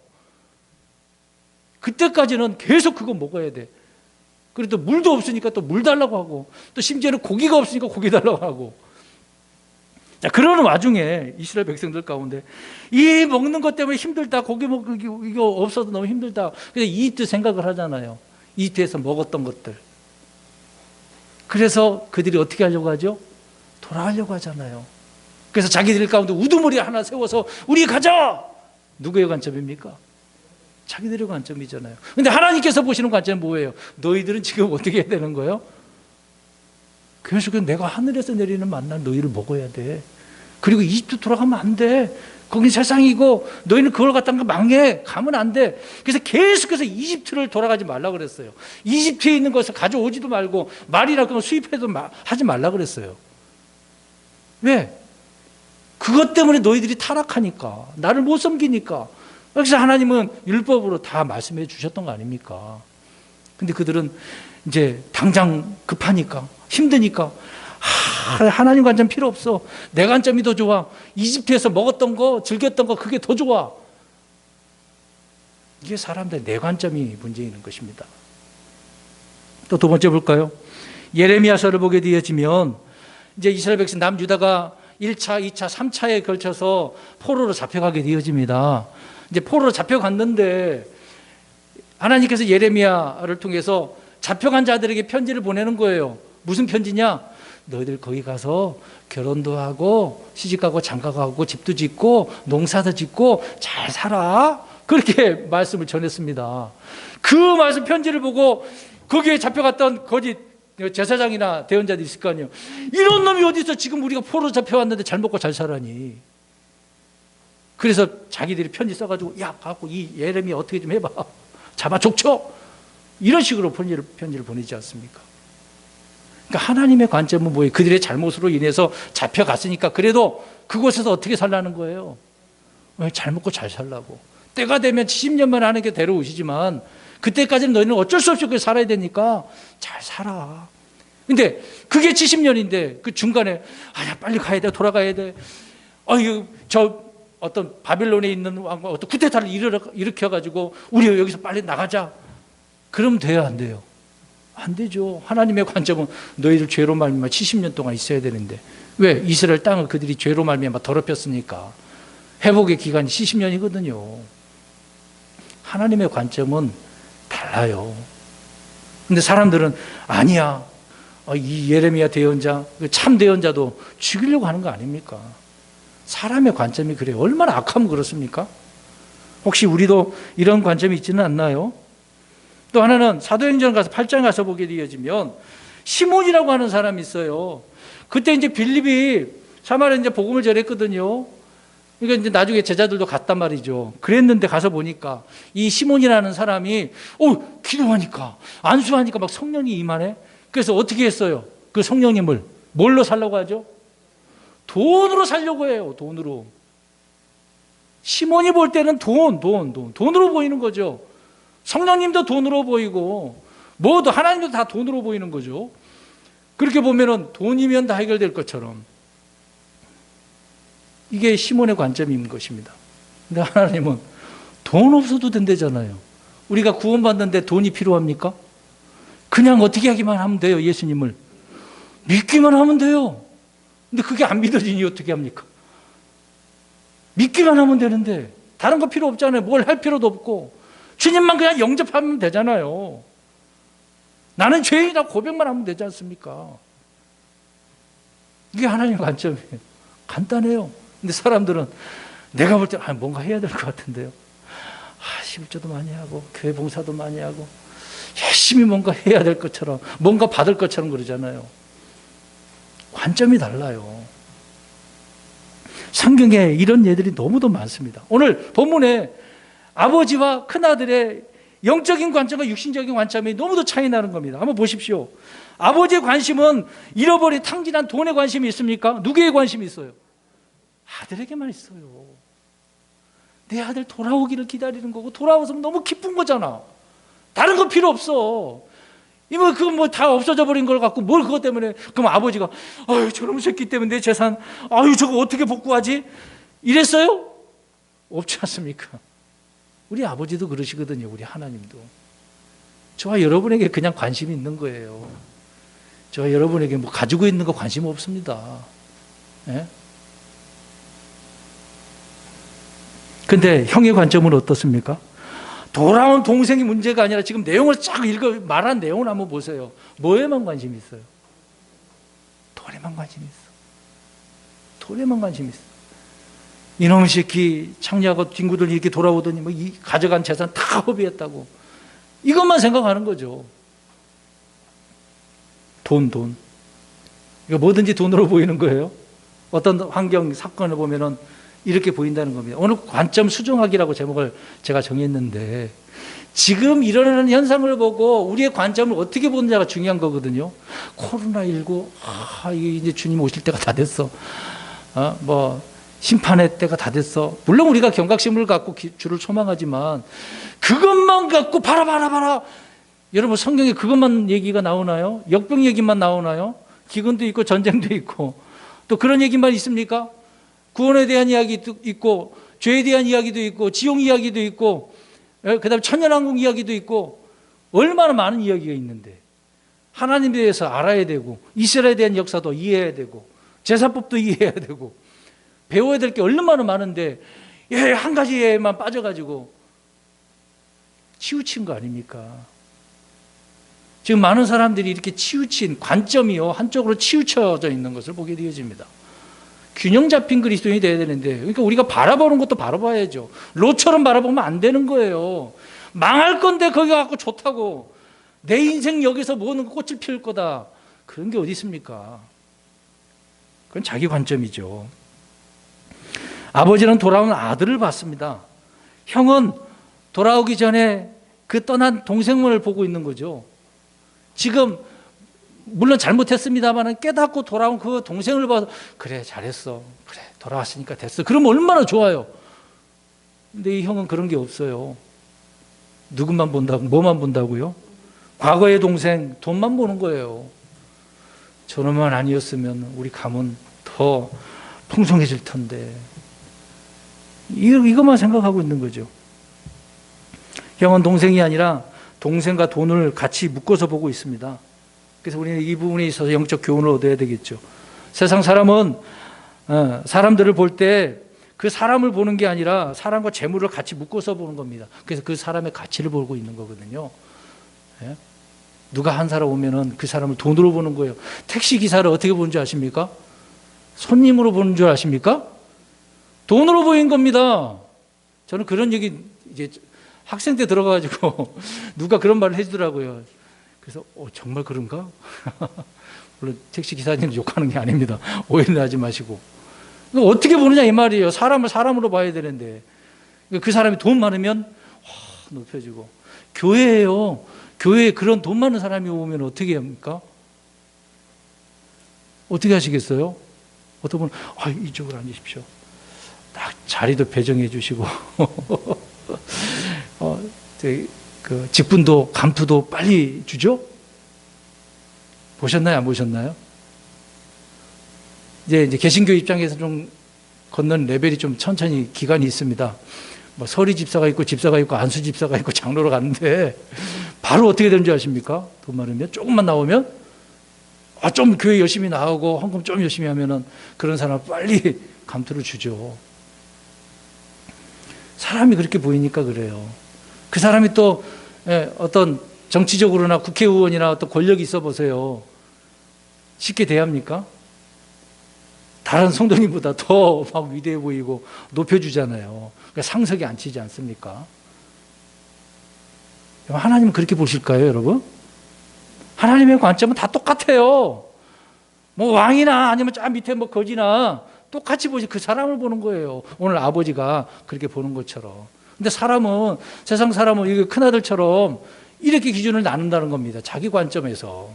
그때까지는 계속 그거 먹어야 돼. 그리고 또 물도 없으니까 또 물 달라고 하고 또 심지어는 고기가 없으니까 고기 달라고 하고. 자, 그러는 와중에 이스라엘 백성들 가운데 이 먹는 것 때문에 힘들다. 고기 먹기 이거 없어도 너무 힘들다. 그래서 이집트 생각을 하잖아요. 이집트에서 먹었던 것들. 그래서 그들이 어떻게 하려고 하죠? 돌아가려고 하잖아요. 그래서 자기들 가운데 우두머리 하나 세워서 우리 가자! 누구의 관점입니까? 자기들의 관점이잖아요. 근데 하나님께서 보시는 관점은 뭐예요? 너희들은 지금 어떻게 해야 되는 거예요? 그래서 내가 하늘에서 내리는 만나 너희를 먹어야 돼. 그리고 이집트 돌아가면 안 돼. 거긴 세상이고 너희는 그걸 갖다가 망해. 가면 안 돼. 그래서 계속해서 이집트를 돌아가지 말라 그랬어요. 이집트에 있는 것을 가져오지도 말고 말이라 그런 수입해도 하지 말라 그랬어요. 왜? 그것 때문에 너희들이 타락하니까. 나를 못 섬기니까. 그래서 하나님은 율법으로 다 말씀해 주셨던 거 아닙니까? 근데 그들은 이제 당장 급하니까, 힘드니까, 하나님 관점 필요 없어. 내 관점이 더 좋아. 이집트에서 먹었던 거, 즐겼던 거, 그게 더 좋아. 이게 사람들의 내 관점이 문제인 것입니다. 또 두 번째 볼까요? 예레미야서를 보게 되어지면, 이제 이스라엘 백성 남유다가 1차, 2차, 3차에 걸쳐서 포로로 잡혀가게 되어집니다. 이제 포로로 잡혀갔는데 하나님께서 예레미야를 통해서 잡혀간 자들에게 편지를 보내는 거예요. 무슨 편지냐? 너희들 거기 가서 결혼도 하고 시집가고 장가가고 집도 짓고 농사도 짓고 잘 살아. 그렇게 말씀을 전했습니다. 그 말씀 편지를 보고 거기에 잡혀갔던 거짓 제사장이나 대언자들이 있을 거 아니에요. 이런 놈이 어디서 지금 우리가 포로 잡혀왔는데 잘 먹고 잘 살아니. 그래서 자기들이 편지 써가지고 야 갖고 이 예레미야 어떻게 좀 해봐. 잡아 족쳐. 이런 식으로 편지를 보내지 않습니까? 그러니까 하나님의 관점은 뭐예요? 그들의 잘못으로 인해서 잡혀갔으니까 그래도 그곳에서 어떻게 살라는 거예요? 잘 먹고 잘 살라고. 때가 되면 70년만 하는 게 데려오시지만 그때까지는 너희는 어쩔 수 없이 그렇게 살아야 되니까 잘 살아. 근데 그게 70년인데 그 중간에 아야 빨리 가야 돼, 돌아가야 돼. 저 어떤 바빌론에 있는 왕과 어떤 쿠데타를 일으켜가지고 우리 여기서 빨리 나가자. 그럼 돼요, 안 돼요? 안 되죠. 하나님의 관점은 너희들 죄로 말미암아 70년 동안 있어야 되는데 왜? 이스라엘 땅을 그들이 죄로 말미암아 더럽혔으니까 회복의 기간이 70년이거든요. 하나님의 관점은 달라요. 근데 사람들은 아니야. 이 예레미야 대언자, 참 대언자도 죽이려고 하는 거 아닙니까? 사람의 관점이 그래요. 얼마나 악하면 그렇습니까? 혹시 우리도 이런 관점이 있지는 않나요? 또 하나는 사도행전 가서 8장 가서 보게 되어지면 시몬이라고 하는 사람이 있어요. 그때 이제 빌립이 사마리아 이제 복음을 전했거든요. 그러니까 이제 나중에 제자들도 갔단 말이죠. 그랬는데 가서 보니까 이 시몬이라는 사람이 기도하니까 안수하니까 막 성령이 임하네. 그래서 어떻게 했어요? 그 성령님을 뭘로 살려고 하죠? 돈으로 살려고 해요. 돈으로. 시몬이 볼 때는 돈으로 보이는 거죠. 성령님도 돈으로 보이고 뭐도 하나님도 다 돈으로 보이는 거죠. 그렇게 보면은 돈이면 다 해결될 것처럼 이게 시몬의 관점인 것입니다. 근데 하나님은 돈 없어도 된다잖아요. 우리가 구원받는데 돈이 필요합니까? 그냥 어떻게 하기만 하면 돼요. 예수님을 믿기만 하면 돼요. 근데 그게 안 믿어지니 어떻게 합니까? 믿기만 하면 되는데 다른 거 필요 없잖아요. 뭘 할 필요도 없고 주님만 그냥 영접하면 되잖아요. 나는 죄인이라고 고백만 하면 되지 않습니까? 이게 하나님의 관점이에요. 간단해요. 근데 사람들은 내가 볼 때 뭔가 해야 될 것 같은데요. 11조도 많이 하고 교회 봉사도 많이 하고 열심히 뭔가 해야 될 것처럼 뭔가 받을 것처럼 그러잖아요. 관점이 달라요. 성경에 이런 예들이 너무도 많습니다. 오늘 본문에 아버지와 큰아들의 영적인 관점과 육신적인 관점이 너무도 차이 나는 겁니다. 한번 보십시오. 아버지의 관심은 잃어버린 탕진한 돈에 관심이 있습니까? 누구의 관심이 있어요? 아들에게만 있어요. 내 아들 돌아오기를 기다리는 거고 돌아와서 너무 기쁜 거잖아. 다른 거 필요 없어. 그거 뭐 다 없어져 버린 걸 갖고 뭘 그것 때문에. 그럼 아버지가 저놈 새끼 때문에 내 재산 저거 어떻게 복구하지? 이랬어요? 없지 않습니까? 우리 아버지도 그러시거든요. 우리 하나님도. 저와 여러분에게 그냥 관심이 있는 거예요. 저와 여러분에게 뭐 가지고 있는 거 관심 없습니다. 예? 근데 형의 관점은 어떻습니까? 돌아온 동생이 문제가 아니라 지금 내용을 쫙 말한 내용을 한번 보세요. 뭐에만 관심이 있어요? 돈에만 관심이 있어. 돈에만 관심이 있어. 이놈의 새끼 창녀하고 친구들 이렇게 돌아오더니 이 가져간 재산 다 허비했다고. 이것만 생각하는 거죠. 돈. 이거 뭐든지 돈으로 보이는 거예요. 어떤 환경, 사건을 보면은 이렇게 보인다는 겁니다. 오늘 관점 수정학이라고 제목을 제가 정했는데 지금 일어나는 현상을 보고 우리의 관점을 어떻게 보느냐가 중요한 거거든요. 코로나19, 이제 주님 오실 때가 다 됐어. 심판의 때가 다 됐어. 물론 우리가 경각심을 갖고 주를 소망하지만 그것만 갖고 봐라. 여러분 성경에 그것만 얘기가 나오나요? 역병 얘기만 나오나요? 기근도 있고 전쟁도 있고 또 그런 얘기만 있습니까? 구원에 대한 이야기도 있고 죄에 대한 이야기도 있고 지옥 이야기도 있고 그다음에 천년왕국 이야기도 있고 얼마나 많은 이야기가 있는데 하나님에 대해서 알아야 되고 이스라엘에 대한 역사도 이해해야 되고 제사법도 이해해야 되고 배워야 될 게 얼마나 많은데 한 가지에만 빠져가지고 치우친 거 아닙니까? 지금 많은 사람들이 이렇게 치우친 관점이요 한쪽으로 치우쳐져 있는 것을 보게 되어집니다. 균형 잡힌 그리스도인이 돼야 되는데 그러니까 우리가 바라보는 것도 바라봐야죠. 로처럼 바라보면 안 되는 거예요. 망할 건데 거기 갖고 좋다고 내 인생 여기서 뭐는 꽃을 피울 거다. 그런 게 어디 있습니까? 그건 자기 관점이죠. 아버지는 돌아온 아들을 봤습니다. 형은 돌아오기 전에 그 떠난 동생을 보고 있는 거죠. 지금 물론 잘못했습니다만 깨닫고 돌아온 그 동생을 봐서 그래 잘했어, 그래 돌아왔으니까 됐어, 그러면 얼마나 좋아요. 근데 이 형은 그런 게 없어요. 누구만 본다고, 뭐만 본다고요? 과거의 동생, 돈만 보는 거예요. 저놈만 아니었으면 우리 가문 더 풍성해질 텐데. 이것만 생각하고 있는 거죠. 형은 동생이 아니라 동생과 돈을 같이 묶어서 보고 있습니다. 그래서 우리는 이 부분에 있어서 영적 교훈을 얻어야 되겠죠. 세상 사람은 사람들을 볼 때 그 사람을 보는 게 아니라 사람과 재물을 같이 묶어서 보는 겁니다. 그래서 그 사람의 가치를 보고 있는 거거든요. 예? 누가 한 사람 오면은 그 사람을 돈으로 보는 거예요. 택시 기사를 어떻게 보는 줄 아십니까? 손님으로 보는 줄 아십니까? 돈으로 보인 겁니다. 저는 그런 얘기 이제 학생 때 들어가가지고 누가 그런 말을 해주더라고요. 그래서 정말 그런가? 물론 택시 기사님 욕하는 게 아닙니다. 오해는 하지 마시고. 어떻게 보느냐 이 말이에요. 사람을 사람으로 봐야 되는데 그 사람이 돈 많으면 높여지고. 교회예요. 교회에 그런 돈 많은 사람이 오면 어떻게 합니까? 어떻게 하시겠어요? 어떤 분은 이쪽으로 앉으십시오. 딱 자리도 배정해 주시고 그 직분도 감투도 빨리 주죠? 보셨나요? 안 보셨나요? 이제 개신교 입장에서 좀 걷는 레벨이 좀 천천히 기간이 있습니다. 뭐 서리 집사가 있고 안수 집사가 있고 장로로 갔는데 바로 어떻게 되는 줄 아십니까? 돈 많으면 조금만 나오면 좀 교회 열심히 나오고 헌금 좀 열심히 하면은 그런 사람 빨리 감투를 주죠. 사람이 그렇게 보이니까 그래요. 그 사람이 또 어떤 정치적으로나 국회의원이나 어떤 권력이 있어 보세요. 쉽게 대합니까? 다른 성도님보다 더 막 위대해 보이고 높여주잖아요. 그러니까 상석에 앉히지 않습니까? 하나님은 그렇게 보실까요, 여러분? 하나님의 관점은 다 똑같아요. 뭐 왕이나 아니면 저 밑에 뭐 거지나 똑같이 보시, 그 사람을 보는 거예요. 오늘 아버지가 그렇게 보는 것처럼. 근데 사람은, 세상 사람은 이게 큰아들처럼 이렇게 기준을 나눈다는 겁니다. 자기 관점에서.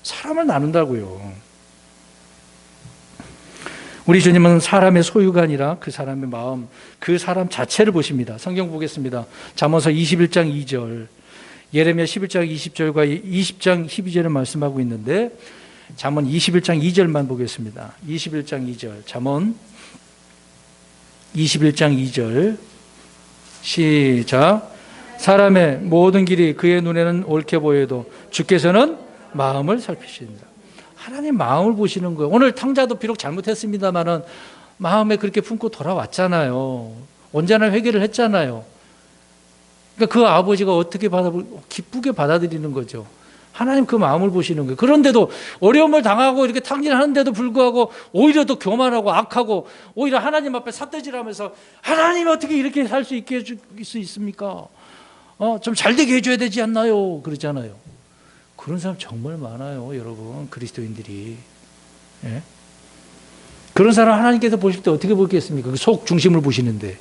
사람을 나눈다고요. 우리 주님은 사람의 소유가 아니라 그 사람의 마음, 그 사람 자체를 보십니다. 성경 보겠습니다. 잠언서 21장 2절, 예레미야 11장 20절과 20장 12절을 말씀하고 있는데 잠언 21장 2절만 보겠습니다. 21장 2절, 잠언 21장 2절 시작. 사람의 모든 길이 그의 눈에는 옳게 보여도 주께서는 마음을 살피신다. 하나님 마음을 보시는 거예요. 오늘 탕자도 비록 잘못했습니다만은 마음에 그렇게 품고 돌아왔잖아요. 언제나 회개를 했잖아요. 그러니까 그 아버지가 어떻게 기쁘게 받아들이는 거죠. 하나님 그 마음을 보시는 거예요. 그런데도 어려움을 당하고 이렇게 탕진하는데도 불구하고 오히려 더 교만하고 악하고 오히려 하나님 앞에 삿대질하면서 하나님이 어떻게 이렇게 살 수 있게 해줄 수 있습니까? 좀 잘되게 해줘야 되지 않나요? 그러잖아요. 그런 사람 정말 많아요, 여러분. 그리스도인들이. 예? 그런 사람 하나님께서 보실 때 어떻게 보겠습니까? 그 속 중심을 보시는데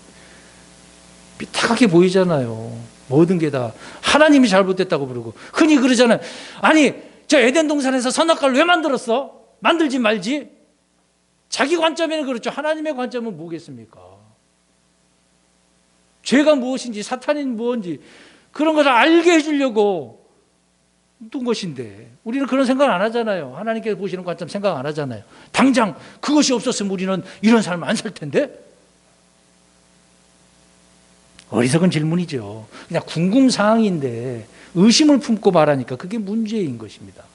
삐딱하게 보이잖아요. 모든 게 다 하나님이 잘못됐다고 부르고 흔히 그러잖아요. 아니 저 에덴 동산에서 선악과를 왜 만들었어? 만들지 말지. 자기 관점에는 그렇죠. 하나님의 관점은 뭐겠습니까? 죄가 무엇인지 사탄이 무엇인지 그런 것을 알게 해주려고 둔 것인데 우리는 그런 생각 안 하잖아요. 하나님께서 보시는 관점 생각 안 하잖아요. 당장 그것이 없었으면 우리는 이런 삶 안 살 텐데. 어리석은 질문이죠. 그냥 궁금사항인데 의심을 품고 말하니까 그게 문제인 것입니다.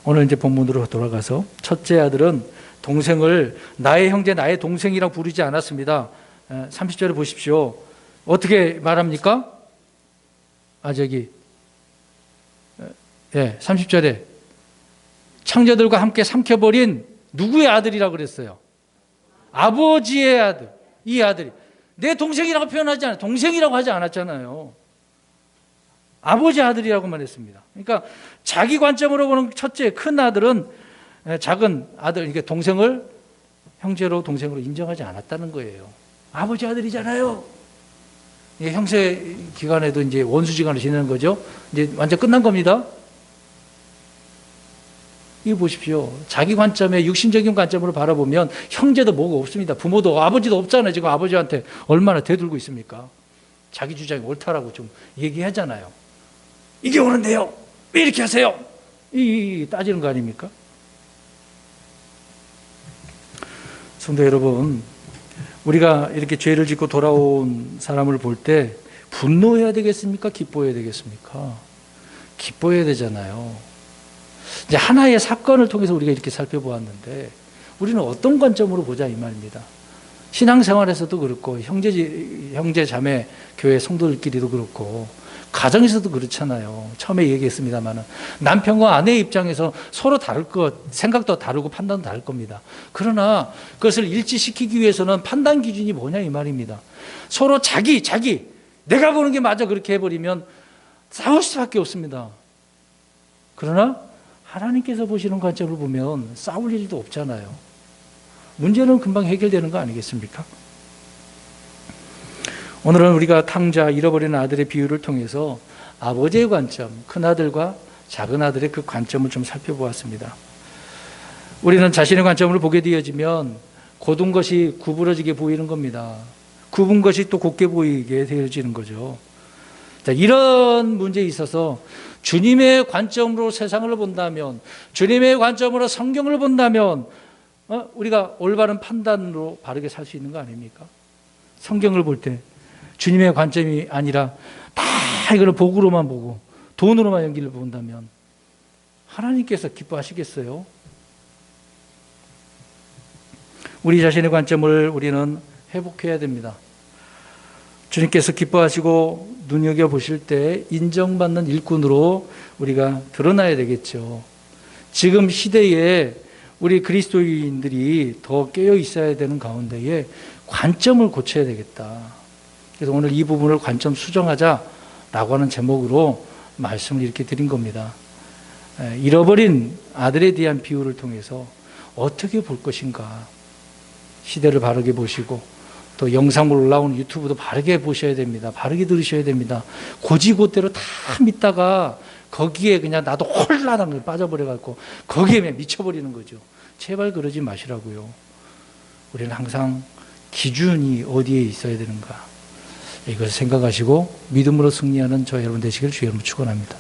오늘 이제 본문으로 돌아가서 첫째 아들은 동생을 나의 형제 나의 동생이라고 부르지 않았습니다. 30절에 보십시오. 어떻게 말합니까? 30절에 창자들과 함께 삼켜버린 누구의 아들이라고 그랬어요? 아버지의 아들. 이 아들이 내 동생이라고 표현하지 않아요. 동생이라고 하지 않았잖아요. 아버지 아들이라고만 했습니다. 그러니까 자기 관점으로 보는 첫째 큰 아들은 작은 아들, 이게 동생을 형제로 동생으로 인정하지 않았다는 거예요. 아버지 아들이잖아요. 형사 기관에도 이제 원수지간을 지내는 거죠. 이제 완전 끝난 겁니다. 이거 보십시오. 자기 관점에 육신적인 관점으로 바라보면 형제도 뭐가 없습니다. 부모도 아버지도 없잖아요. 지금 아버지한테 얼마나 대들고 있습니까? 자기 주장이 옳다라고 좀 얘기하잖아요. 이게 옳은데요. 왜 이렇게 하세요? 이 따지는 거 아닙니까? 성도 여러분, 우리가 이렇게 죄를 짓고 돌아온 사람을 볼 때 분노해야 되겠습니까? 기뻐해야 되겠습니까? 기뻐해야 되잖아요. 이제 하나의 사건을 통해서 우리가 이렇게 살펴보았는데 우리는 어떤 관점으로 보자 이 말입니다. 신앙생활에서도 그렇고 형제 자매 교회 성도들끼리도 그렇고 가정에서도 그렇잖아요. 처음에 얘기했습니다만 남편과 아내의 입장에서 서로 다를 것, 생각도 다르고 판단도 다를 겁니다. 그러나 그것을 일치시키기 위해서는 판단 기준이 뭐냐 이 말입니다. 서로 자기 내가 보는 게 맞아 그렇게 해버리면 싸울 수밖에 없습니다. 그러나 하나님께서 보시는 관점으로 보면 싸울 일도 없잖아요. 문제는 금방 해결되는 거 아니겠습니까? 오늘은 우리가 탕자, 잃어버린 아들의 비유를 통해서 아버지의 관점, 큰아들과 작은아들의 그 관점을 좀 살펴보았습니다. 우리는 자신의 관점으로 보게 되어지면 곧은 것이 구부러지게 보이는 겁니다. 굽은 것이 또 곧게 보이게 되어지는 거죠. 자, 이런 문제에 있어서 주님의 관점으로 세상을 본다면, 주님의 관점으로 성경을 본다면 우리가 올바른 판단으로 바르게 살 수 있는 거 아닙니까? 성경을 볼 때 주님의 관점이 아니라 다 이거는 복으로만 보고 돈으로만 연기를 본다면 하나님께서 기뻐하시겠어요? 우리 자신의 관점을 우리는 회복해야 됩니다. 주님께서 기뻐하시고 눈여겨보실 때 인정받는 일꾼으로 우리가 드러나야 되겠죠. 지금 시대에 우리 그리스도인들이 더 깨어 있어야 되는 가운데에 관점을 고쳐야 되겠다. 그래서 오늘 이 부분을 관점 수정하자라고 하는 제목으로 말씀을 이렇게 드린 겁니다. 잃어버린 아들에 대한 비유를 통해서 어떻게 볼 것인가. 시대를 바르게 보시고 또 영상으로 올라오는 유튜브도 바르게 보셔야 됩니다. 바르게 들으셔야 됩니다. 고지고대로 다 믿다가 거기에 그냥 나도 홀라당 빠져버려갖고 거기에 그냥 미쳐버리는 거죠. 제발 그러지 마시라고요. 우리는 항상 기준이 어디에 있어야 되는가. 이것을 생각하시고 믿음으로 승리하는 저 여러분 되시길 주의 이름으로 축원합니다.